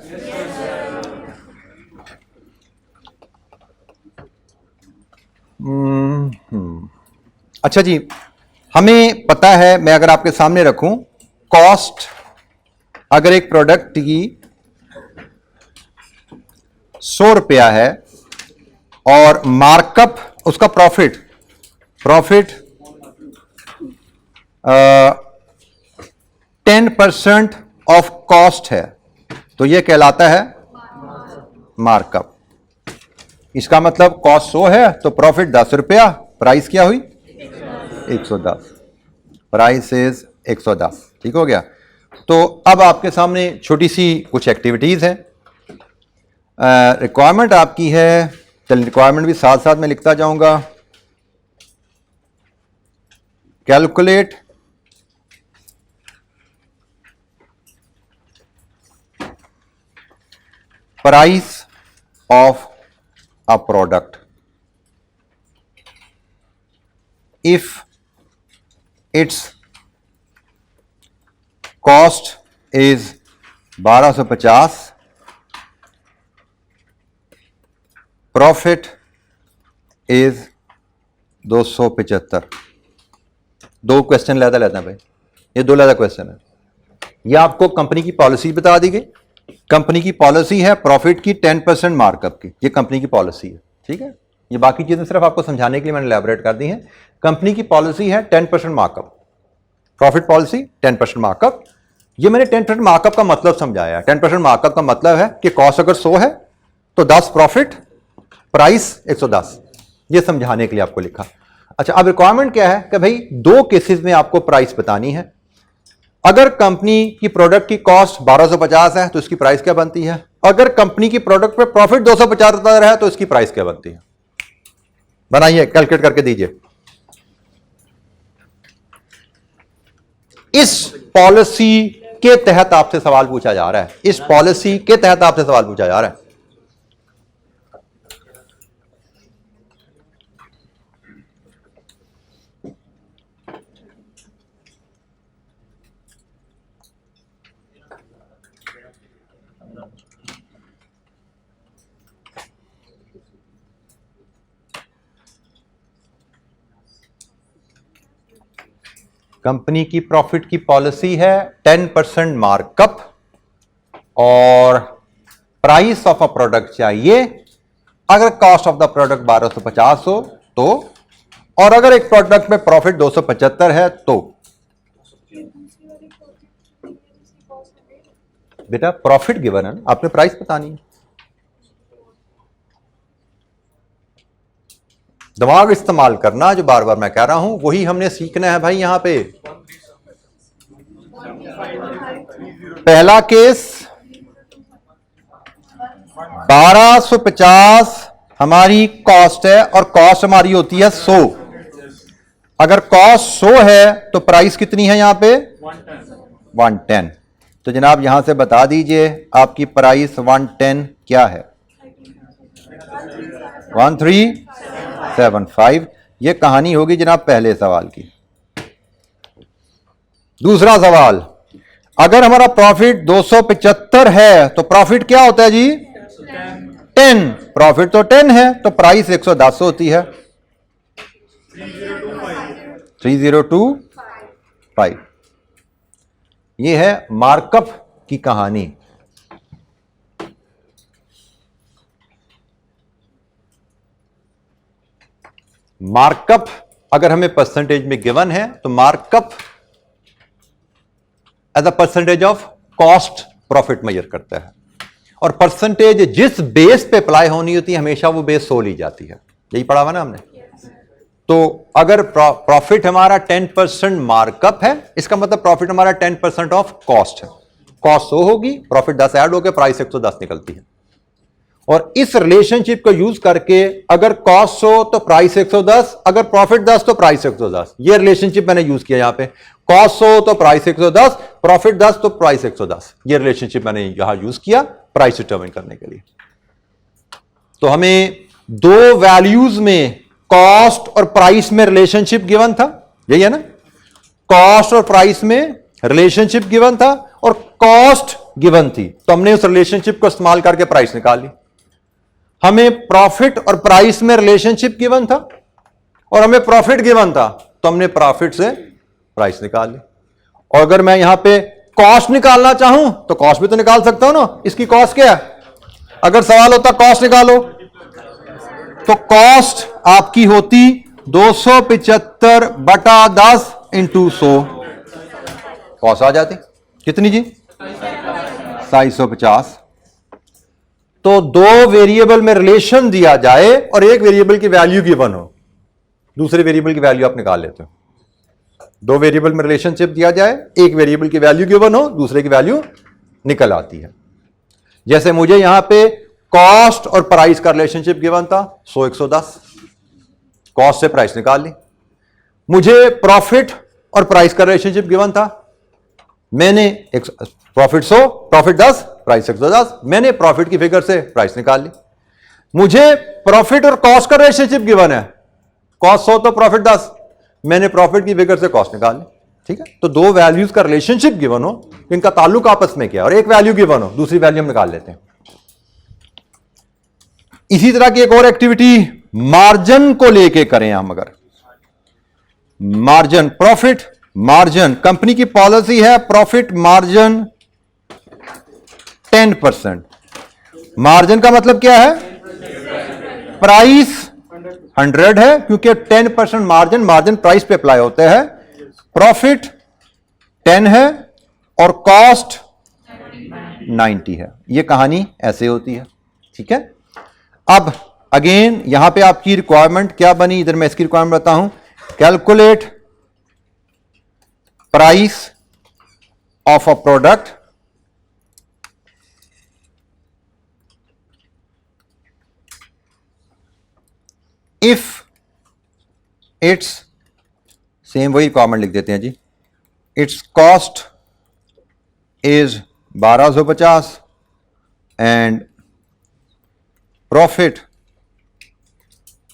अच्छा जी, हमें पता है, मैं अगर आपके सामने रखूं, कॉस्ट अगर एक प्रोडक्ट की 100 रुपया है और मार्कअप उसका प्रॉफिट 10% ऑफ कॉस्ट है तो यह कहलाता है मार्कअप। इसका मतलब कॉस्ट 100 है तो प्रॉफिट 10 रुपया, प्राइस क्या हुई 110, प्राइस इज 110, ठीक हो गया। तो अब आपके सामने छोटी सी कुछ एक्टिविटीज हैं। रिक्वायरमेंट आपकी है, चल रिक्वायरमेंट भी साथ साथ में लिखता जाऊंगा। Calculate price of a product if its cost is 1250, profit is 275। दो क्वेश्चन लेता है भाई, ये दो लेता क्वेश्चन है। ये आपको कंपनी की पॉलिसी बता दी गई। कंपनी की पॉलिसी है प्रॉफिट की 10% मार्कअप की, ये कंपनी की पॉलिसी है, ठीक है। ये बाकी चीजें सिर्फ आपको समझाने के लिए मैंने एलैबोरेट कर दी हैं। कंपनी की पॉलिसी है 10% मार्कअप, प्रॉफिट पॉलिसी 10% मार्कअप। ये मैंने 10% मार्कअप का मतलब समझाया। 10% मार्कअप का मतलब है कि कॉस्ट अगर 100 है तो 10 प्रॉफिट, प्राइस 110, ये समझाने के लिए आपको लिखा। अच्छा, अब रिक्वायरमेंट क्या है कि भाई दो केसेस में आपको प्राइस बतानी है। अगर कंपनी की प्रोडक्ट की कॉस्ट 1250 है तो इसकी प्राइस क्या बनती है? अगर कंपनी की प्रोडक्ट पे प्रॉफिट 275 है तो इसकी प्राइस क्या बनती है? बनाइए, कैलकुलेट करके दीजिए। इस पॉलिसी के तहत आपसे सवाल पूछा जा रहा है, इस पॉलिसी के तहत आपसे सवाल पूछा जा रहा है। कंपनी की प्रॉफिट की पॉलिसी है 10% मार्कअप और प्राइस ऑफ अ प्रोडक्ट चाहिए अगर कॉस्ट ऑफ द प्रोडक्ट 1250 हो तो, और अगर एक प्रोडक्ट में प्रॉफिट 275 है तो। बेटा प्रॉफिट गिवन है, आपने प्राइस बतानी है। दिमाग इस्तेमाल करना, जो बार बार मैं कह रहा हूं वही हमने सीखना है भाई। यहां पे पहला केस 1250 हमारी कॉस्ट है और कॉस्ट हमारी होती है 100। अगर कॉस्ट 100 है तो प्राइस कितनी है यहां पे 110। तो जनाब यहां से बता दीजिए आपकी प्राइस 110 क्या है? 1375। ये कहानी होगी जनाब पहले सवाल की। दूसरा सवाल, अगर हमारा प्रॉफिट 275 है तो प्रॉफिट क्या होता है जी 10। प्रॉफिट तो 10 है तो प्राइस 110 होती है 3025। ये है मार्कअप की कहानी। मार्कअप अगर हमें परसेंटेज में गिवन है तो markup as a percentage of cost profit measure करता है, और परसेंटेज जिस बेस पे अप्लाई होनी होती है हमेशा वो बेस 100 ली जाती है। यही पढ़ा हुआ ना हमने। तो अगर प्रॉफिट हमारा 10% मार्कअप है, इसका मतलब प्रॉफिट हमारा 10% ऑफ कॉस्ट है। कॉस्ट 100 होगी, प्रॉफिट 10 ऐड होकर प्राइस 110 निकलती है। और इस रिलेशनशिप को यूज करके अगर कॉस्ट 100 तो प्राइस 110, अगर प्रॉफिट 10 तो प्राइस 110। ये रिलेशनशिप मैंने यूज किया यहां पे। कॉस्ट 100 तो प्राइस 110, प्रॉफिट 10 तो प्राइस 110। ये रिलेशनशिप मैंने यहां यूज किया प्राइस डिटरमिन करने के लिए। तो हमें दो वैल्यूज में कॉस्ट और प्राइस में रिलेशनशिप गिवन था, यही है ना। कॉस्ट और प्राइस में रिलेशनशिप गिवन था और कॉस्ट गिवन थी, तो हमने उस रिलेशनशिप को इस्तेमाल करके प्राइस निकाल ली। हमें प्रॉफिट और प्राइस में रिलेशनशिप गिवन था और हमें प्रॉफिट गिवन था, तो हमने प्रॉफिट से प्राइस निकाल ली। और अगर मैं यहां पे कॉस्ट निकालना चाहूं तो कॉस्ट भी तो निकाल सकता हूं ना। इसकी कॉस्ट क्या है? अगर सवाल होता कॉस्ट निकालो तो कॉस्ट आपकी होती 275 बटा 10 इंटू 100। कॉस्ट आ जाती कितनी जी? 750। तो दो वेरिएबल में रिलेशन दिया जाए और एक वेरिएबल की वैल्यू गिवन हो, दूसरे वेरिएबल की वैल्यू आप निकाल लेते हो। दो वेरिएबल में रिलेशनशिप दिया जाए, एक वेरिएबल की वैल्यू गिवन हो, दूसरे की वैल्यू निकल आती है। जैसे मुझे यहां पे कॉस्ट और प्राइस का रिलेशनशिप गिवन था 100 110, कॉस्ट से प्राइस निकाल ली। मुझे प्रॉफिट और प्राइस का रिलेशनशिप गिवन था, मैंने प्रॉफिट 100 प्रॉफिट 10 प्राइस 110, मैंने प्रॉफिट की फिगर से प्राइस निकाल ली। मुझे प्रॉफिट और कॉस्ट का रिलेशनशिप गिवन है, कॉस्ट 100 तो प्रॉफिट 10, मैंने प्रॉफिट की फिगर से कॉस्ट निकाल ली। ठीक है, तो दो वैल्यूज का रिलेशनशिप गिवन हो, इनका ताल्लुक आपस में क्या, और एक वैल्यू गिवन हो, दूसरी वैल्यू हम निकाल लेते हैं। इसी तरह की एक और एक्टिविटी मार्जिन को लेके करें हम। अगर मार्जिन, प्रॉफिट मार्जिन, कंपनी की पॉलिसी है प्रॉफिट मार्जिन 10%। मार्जिन का मतलब क्या है? प्राइस 100 है, क्योंकि 10% मार्जिन, मार्जिन प्राइस पे अप्लाई होते हैं। प्रॉफिट 10 है और कॉस्ट 90 है। यह कहानी ऐसे होती है। ठीक है, अब अगेन यहां पे आपकी रिक्वायरमेंट क्या बनी, इधर मैं इसकी रिक्वायरमेंट बताऊं। Calculate price of a product if it's, same वही रिक्वायरमेंट लिख देते हैं जी, it's cost is 1250 and profit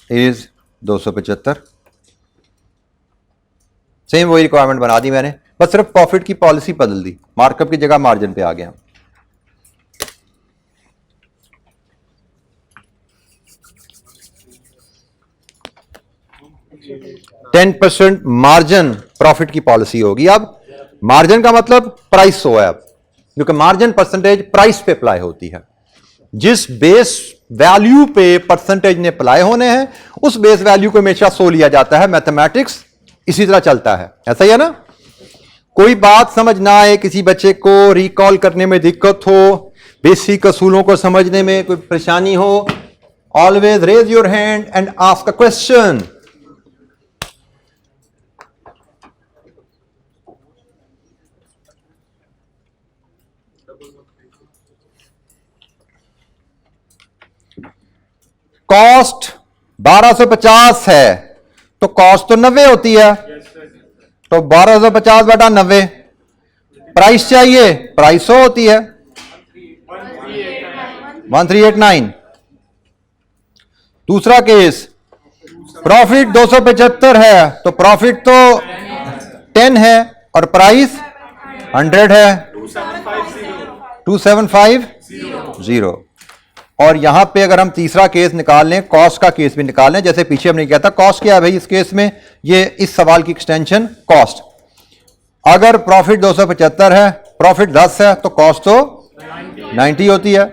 is 275। Same वही रिक्वायरमेंट बना दी मैंने, बस सिर्फ प्रॉफिट की पॉलिसी बदल दी, मार्कअप की जगह मार्जिन पे आ गया। टेन 10% मार्जिन प्रॉफिट की पॉलिसी होगी। अब मार्जिन का मतलब प्राइस 100 है, अब क्योंकि मार्जिन परसेंटेज प्राइस पे अप्लाई होती है। जिस बेस वैल्यू पे परसेंटेज ने अप्लाई होने हैं उस बेस वैल्यू को हमेशा 100 लिया जाता है। मैथमेटिक्स इसी तरह चलता है, ऐसा ही है ना। कोई बात समझ ना आए, किसी बच्चे को रिकॉल करने में दिक्कत हो, बेसिक असूलों को समझने में कोई परेशानी हो, always raise your hand and ask a question. Cost 1250 है तो कॉस्ट तो 90 होती है, तो 1250 बटा 90। प्राइस चाहिए, प्राइस 100 होती है, 1389। दूसरा केस, प्रॉफिट 275 है तो प्रॉफिट तो 10 है और प्राइस 100 है, 2750। और यहां पे अगर हम तीसरा केस निकाल लें, कॉस्ट का केस भी निकाल लें, जैसे पीछे हमने किया था। कॉस्ट क्या है भाई इस केस में, ये इस सवाल की एक्सटेंशन कॉस्ट। अगर प्रॉफिट 275 है, प्रॉफिट 10 है, तो कॉस्ट तो 90 होती है,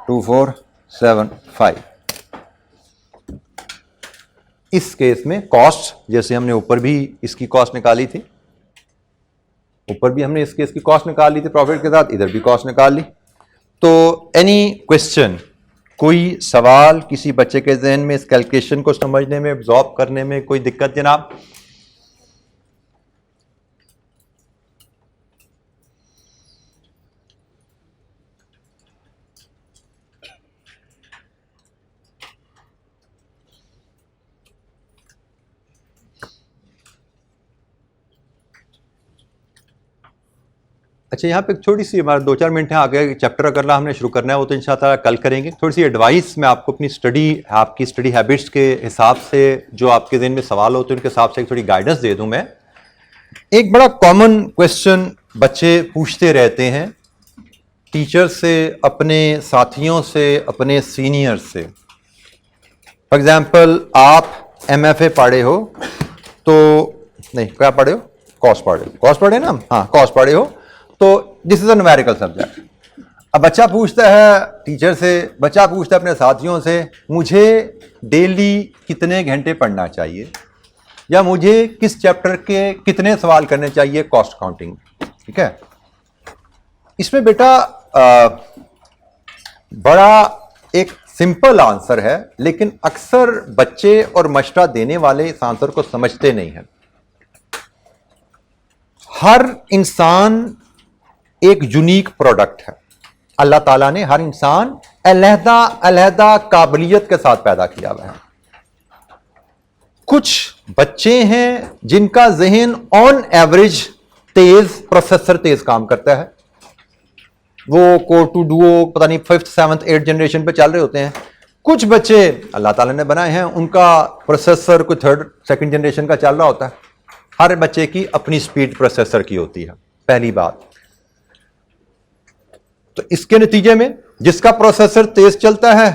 2475। इस केस में कॉस्ट, जैसे हमने ऊपर भी इसकी कॉस्ट निकाली थी, ऊपर भी हमने इस केस की कॉस्ट निकाल ली थी प्रॉफिट के साथ, इधर भी कॉस्ट निकाल ली। तो एनी क्वेश्चन, कोई सवाल किसी बच्चे के जहन में इस कैलकुलेशन को समझने में, एब्जॉर्ब करने में कोई दिक्कत जनाब? अच्छा, यहाँ पे छोटी सी, हमारे 2-4 मिनट है आगे, चैप्टर अगर हमने शुरू करना है वो तो इंशाअल्लाह कल करेंगे। थोड़ी सी एडवाइस मैं आपको अपनी स्टडी, आपकी स्टडी हैबिट्स के हिसाब से, जो आपके दिन में सवाल होते हैं उनके हिसाब से थोड़ी गाइडेंस दे दूं मैं। एक बड़ा कॉमन क्वेश्चन बच्चे पूछते रहते हैं टीचर से, अपने साथियों से, अपने सीनियर से। फॉर एग्जाम्पल, आप MFA पढ़े हो तो, नहीं क्या पढ़े हो, कॉस्ट पढ़े हो, कॉस्ट पढ़े ना, हाँ कॉस्ट पढ़े हो, तो this is a numerical subject. अब बच्चा पूछता है टीचर से, बच्चा पूछता है अपने साथियों से, मुझे डेली कितने घंटे पढ़ना चाहिए, या मुझे किस चैप्टर के कितने सवाल करने चाहिए कॉस्ट अकाउंटिंग। ठीक है, इसमें बेटा बड़ा एक सिंपल आंसर है, लेकिन अक्सर बच्चे और मशवरा देने वाले इस आंसर को समझते नहीं हैं। हर इंसान एक यूनिक प्रोडक्ट है। अल्लाह ताला ने हर इंसान अलहदा अलहदा काबिलियत के साथ पैदा किया हुआ है। कुछ बच्चे हैं जिनका जहन ऑन एवरेज तेज, प्रोसेसर तेज काम करता है, वो कोर टू डुओ पता नहीं 5th 7th 8th जनरेशन पे चल रहे होते हैं। कुछ बच्चे अल्लाह ताला ने बनाए हैं, उनका प्रोसेसर कोई 3rd 2nd जनरेशन का चल रहा होता है। हर बच्चे की अपनी स्पीड प्रोसेसर की होती है, पहली बात। तो इसके नतीजे में जिसका प्रोसेसर तेज चलता है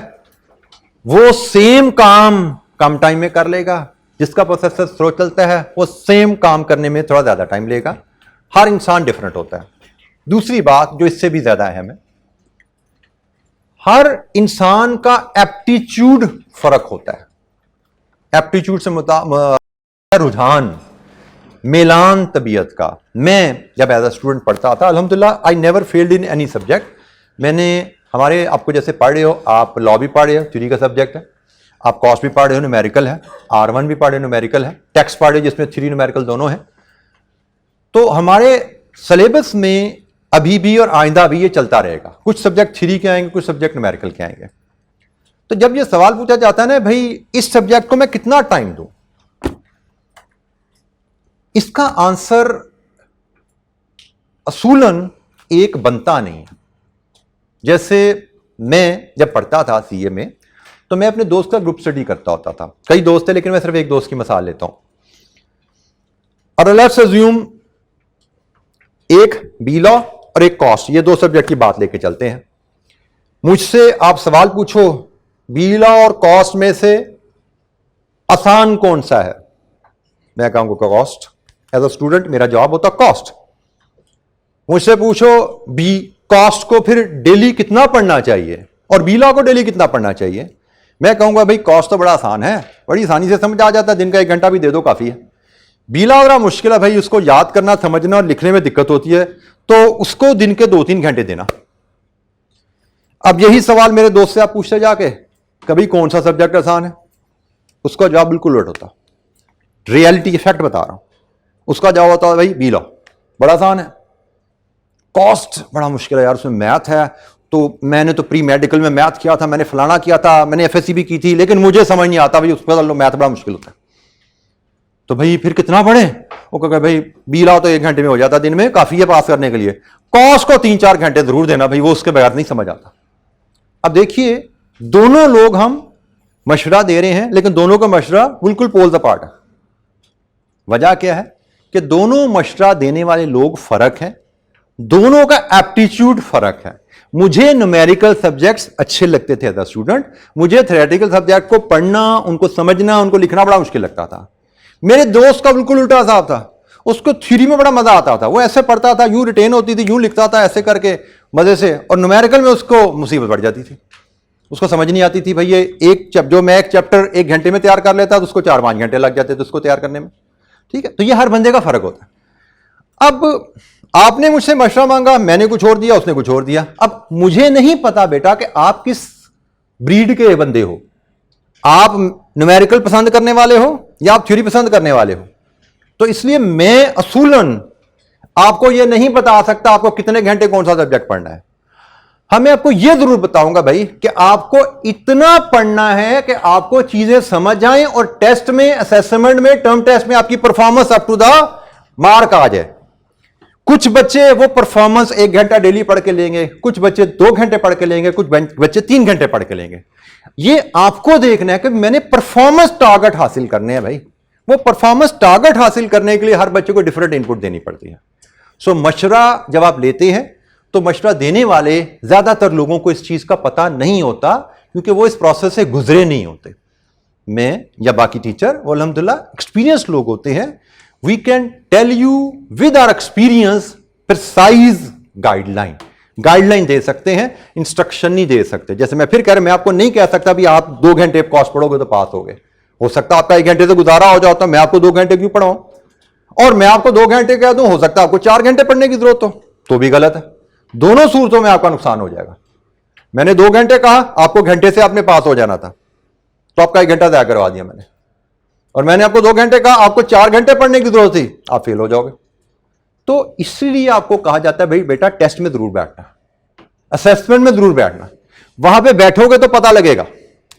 वो सेम काम कम टाइम में कर लेगा, जिसका प्रोसेसर स्लो चलता है वो सेम काम करने में थोड़ा ज्यादा टाइम लेगा। हर इंसान डिफरेंट होता है। दूसरी बात जो इससे भी ज्यादा अहम है, हर इंसान का एप्टीट्यूड फर्क होता है। एप्टीट्यूड से रुझान, मेलान तबीयत का। मैं जब एज अ स्टूडेंट पढ़ता था, अल्हम्दुलिल्लाह I never failed in any subject. मैंने, हमारे आपको जैसे पढ़ रहे हो, आप लॉ भी पढ़ रहे हो, थ्योरी का सब्जेक्ट है, आप कॉस्ट भी पढ़ रहे हो, न्यूमेरिकल है, R1 भी पढ़ रहे हो, न्यूमेरिकल है, टैक्स पढ़ रहे हो जिसमें थ्योरी न्यूमेरिकल दोनों है। तो हमारे सिलेबस में अभी भी और आइंदा भी ये चलता रहेगा। कुछ सब्जेक्ट थ्योरी के आएंगे, कुछ सब्जेक्ट न्यूमेरिकल के आएंगे। तो जब ये सवाल पूछा जाता है ना, भाई इस सब्जेक्ट को मैं कितना टाइम दूं, इसका आंसर असूलन एक बनता नहीं है। जैसे मैं जब पढ़ता था CA में, तो मैं अपने दोस्त का ग्रुप स्टडी करता होता था। कई दोस्त थे लेकिन मैं सिर्फ एक दोस्त की मिसाल लेता हूं। और लेट्स अज्यूम एक बी लॉ और एक कॉस्ट, ये 2 सब्जेक्ट की बात लेके चलते हैं। मुझसे आप सवाल पूछो, बी लॉ और कॉस्ट में से आसान कौन सा है, मैं कहूंगा कॉस्ट। एज अ स्टूडेंट मेरा जवाब होता कॉस्ट। मुझसे पूछो बी कॉस्ट को फिर डेली कितना पढ़ना चाहिए और बी लॉ को डेली कितना पढ़ना चाहिए, मैं कहूंगा भाई कॉस्ट तो बड़ा आसान है, बड़ी आसानी से समझ आ जाता है, दिन का 1 घंटा भी दे दो काफी है। बी लॉ बड़ा मुश्किल है भाई, उसको याद करना, समझना और लिखने में दिक्कत होती है, तो उसको दिन के 2-3 घंटे देना। अब यही सवाल मेरे दोस्त से आप पूछते जाके, कभी कौन सा सब्जेक्ट आसान है, उसका जवाब बिल्कुल उलट होता। रियलिटी इफेक्ट बता रहा हूं, उसका जवाब होता है भाई बी लॉ बड़ा आसान है, कॉस्ट बड़ा मुश्किल है यार, उसमें मैथ है, तो मैंने तो प्री मेडिकल में मैथ किया था, मैंने फलाना किया था, मैंने FSC भी की थी, लेकिन मुझे समझ नहीं आता भाई, उस पर मैथ बड़ा मुश्किल होता है। तो भाई फिर कितना पढ़े, वो कहे भाई बी लॉ तो 1 घंटे में हो जाता, दिन में काफी है पास करने के लिए, कॉस्ट को 3-4 घंटे जरूर देना भाई, वो उसके बगैर नहीं समझ आता। अब देखिए, दोनों लोग हम मशवरा दे रहे हैं, लेकिन दोनों का मशवरा बिल्कुल पोल्स अपार्ट है। वजह क्या है कि दोनों मशवरा देने वाले लोग फर्क हैं, दोनों का एप्टीट्यूड फर्क है। मुझे न्यूमेरिकल सब्जेक्ट्स अच्छे लगते थे एज अ स्टूडेंट, मुझे थ्योरेटिकल सब्जेक्ट को पढ़ना, उनको समझना, उनको लिखना बड़ा मुश्किल लगता था। मेरे दोस्त का बिल्कुल उल्टा हिसाब था, उसको थ्योरी में बड़ा मजा आता था, वो ऐसे पढ़ता था, यूं रिटेन होती थी, यूं लिखता था ऐसे करके मजे से, और न्यूमेरिकल में उसको मुसीबत बढ़ जाती थी, उसको समझ नहीं आती थी भाई ये जो मैं एक चैप्टर 1 घंटे में तैयार कर लेता तो उसको 4-5 घंटे लग जाते थे उसको तैयार करने में। ठीक है, तो ये हर बंदे का फर्क होता है। अब आपने मुझसे मशवरा मांगा, मैंने कुछ और दिया, उसने कुछ और दिया। अब मुझे नहीं पता बेटा कि आप किस ब्रीड के बंदे हो, आप न्यूमेरिकल पसंद करने वाले हो या आप थ्योरी पसंद करने वाले हो। तो इसलिए मैं असूलन आपको यह नहीं बता सकता आपको कितने घंटे कौन सा सब्जेक्ट पढ़ना है। हाँ, मैं आपको यह जरूर बताऊंगा भाई कि आपको इतना पढ़ना है कि आपको चीजें समझ आए और टेस्ट में, असेसमेंट में, टर्म टेस्ट में आपकी performance up to the mark आ जाए। कुछ बच्चे वो परफॉर्मेंस 1 घंटा डेली पढ़ के लेंगे, कुछ बच्चे 2 घंटे पढ़ के लेंगे, कुछ बच्चे 3 घंटे पढ़ के लेंगे। ये आपको देखना है कि मैंने परफॉर्मेंस टारगेट हासिल करने हैं भाई। वो परफॉर्मेंस टारगेट हासिल करने के लिए हर बच्चे को डिफरेंट इनपुट देनी पड़ती है। सो मशवरा जब आप लेते हैं तो मशवरा देने वाले ज्यादातर लोगों को इस चीज का पता नहीं होता, क्योंकि वो इस प्रोसेस से गुजरे नहीं होते। मैं या बाकी टीचर वो अल्हम्दुलिल्लाह एक्सपीरियंस लोग होते हैं। We can tell you with our experience precise guideline दे सकते हैं, इंस्ट्रक्शन नहीं दे सकते। जैसे मैं फिर कह रहा, मैं आपको नहीं कह सकता भी आप 2 घंटे कॉस्ट पढ़ोगे तो पास हो गए। हो सकता है आपका 1 घंटे से गुजारा हो जाता, मैं आपको 2 घंटे क्यों पढ़ाऊं, और मैं आपको 2 घंटे कह दूं, हो सकता है आपको 4 घंटे पढ़ने की जरूरत हो, तो भी गलत है। दोनों सूरतों में आपका नुकसान हो जाएगा। मैंने 2 घंटे कहा, आपको घंटे से आपने पास हो जाना था, तो आपका 1 घंटा तय करवा दिया मैंने। और मैंने आपको 2 घंटे कहा, आपको 4 घंटे पढ़ने की जरूरत थी, आप फेल हो जाओगे। तो इसलिए आपको कहा जाता है भाई बेटा टेस्ट में जरूर बैठना, असेसमेंट में जरूर बैठना। वहां पे बैठोगे तो पता लगेगा।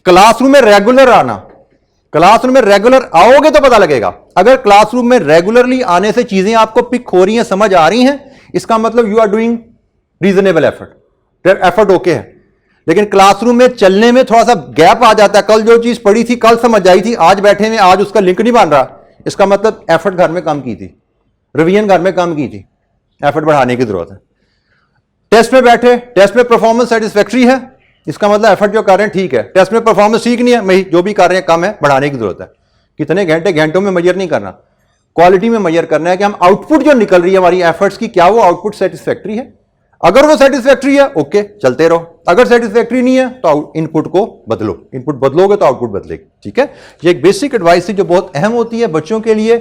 क्लासरूम में रेगुलर आना, क्लासरूम में रेगुलर आओगे तो पता लगेगा। अगर क्लासरूम में रेगुलरली आने से चीजें आपको पिक हो रही हैं, समझ आ रही हैं, इसका मतलब you are doing reasonable effort okay है। लेकिन क्लासरूम में चलने में थोड़ा सा गैप आ जाता है, कल जो चीज पढ़ी थी, कल समझ आई थी, आज बैठे में आज उसका लिंक नहीं बन रहा, इसका मतलब एफर्ट घर में कम की थी, रिवीजन घर में कम की थी, एफर्ट बढ़ाने की जरूरत है। टेस्ट में बैठे, टेस्ट में परफॉर्मेंस सेटिस्फैक्ट्री है, इसका मतलब एफर्ट जो कर रहे हैं ठीक है। टेस्ट में परफॉर्मेंस ठीक नहीं है, मैं जो भी कर रहे हैं कम है, बढ़ाने की जरूरत है। कितने घंटों में मेजर नहीं करना, क्वालिटी में मेजर करना है कि हम आउटपुट जो निकल रही है हमारी एफर्ट्स की, क्या वो आउटपुट सेटिस्फैक्ट्री है। अगर वो सेटिस्फैक्ट्री है ओके, चलते रहो। अगर सेटिस्फैक्ट्री नहीं है तो इनपुट को बदलो, इनपुट बदलोगे तो आउटपुट बदलेगी। ठीक है, ये एक बेसिक एडवाइस है जो बहुत अहम होती है बच्चों के लिए।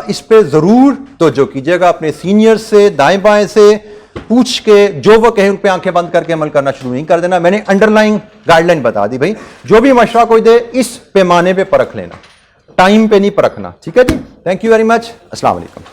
इस पे जरूर तवज्जो कीजिएगा, अपने सीनियर से, दाएं बाएं से पूछ के, जो वो कहे उन पे आंखें बंद करके अमल करना शुरू नहीं कर देना। मैंने अंडरलाइन गाइडलाइन बता दी भाई, जो भी मशवरा कोई दे इस पैमाने पे परख लेना, टाइम पे नहीं परखना। ठीक है जी, थैंक यू वेरी मच, अस्सलाम वालेकुम।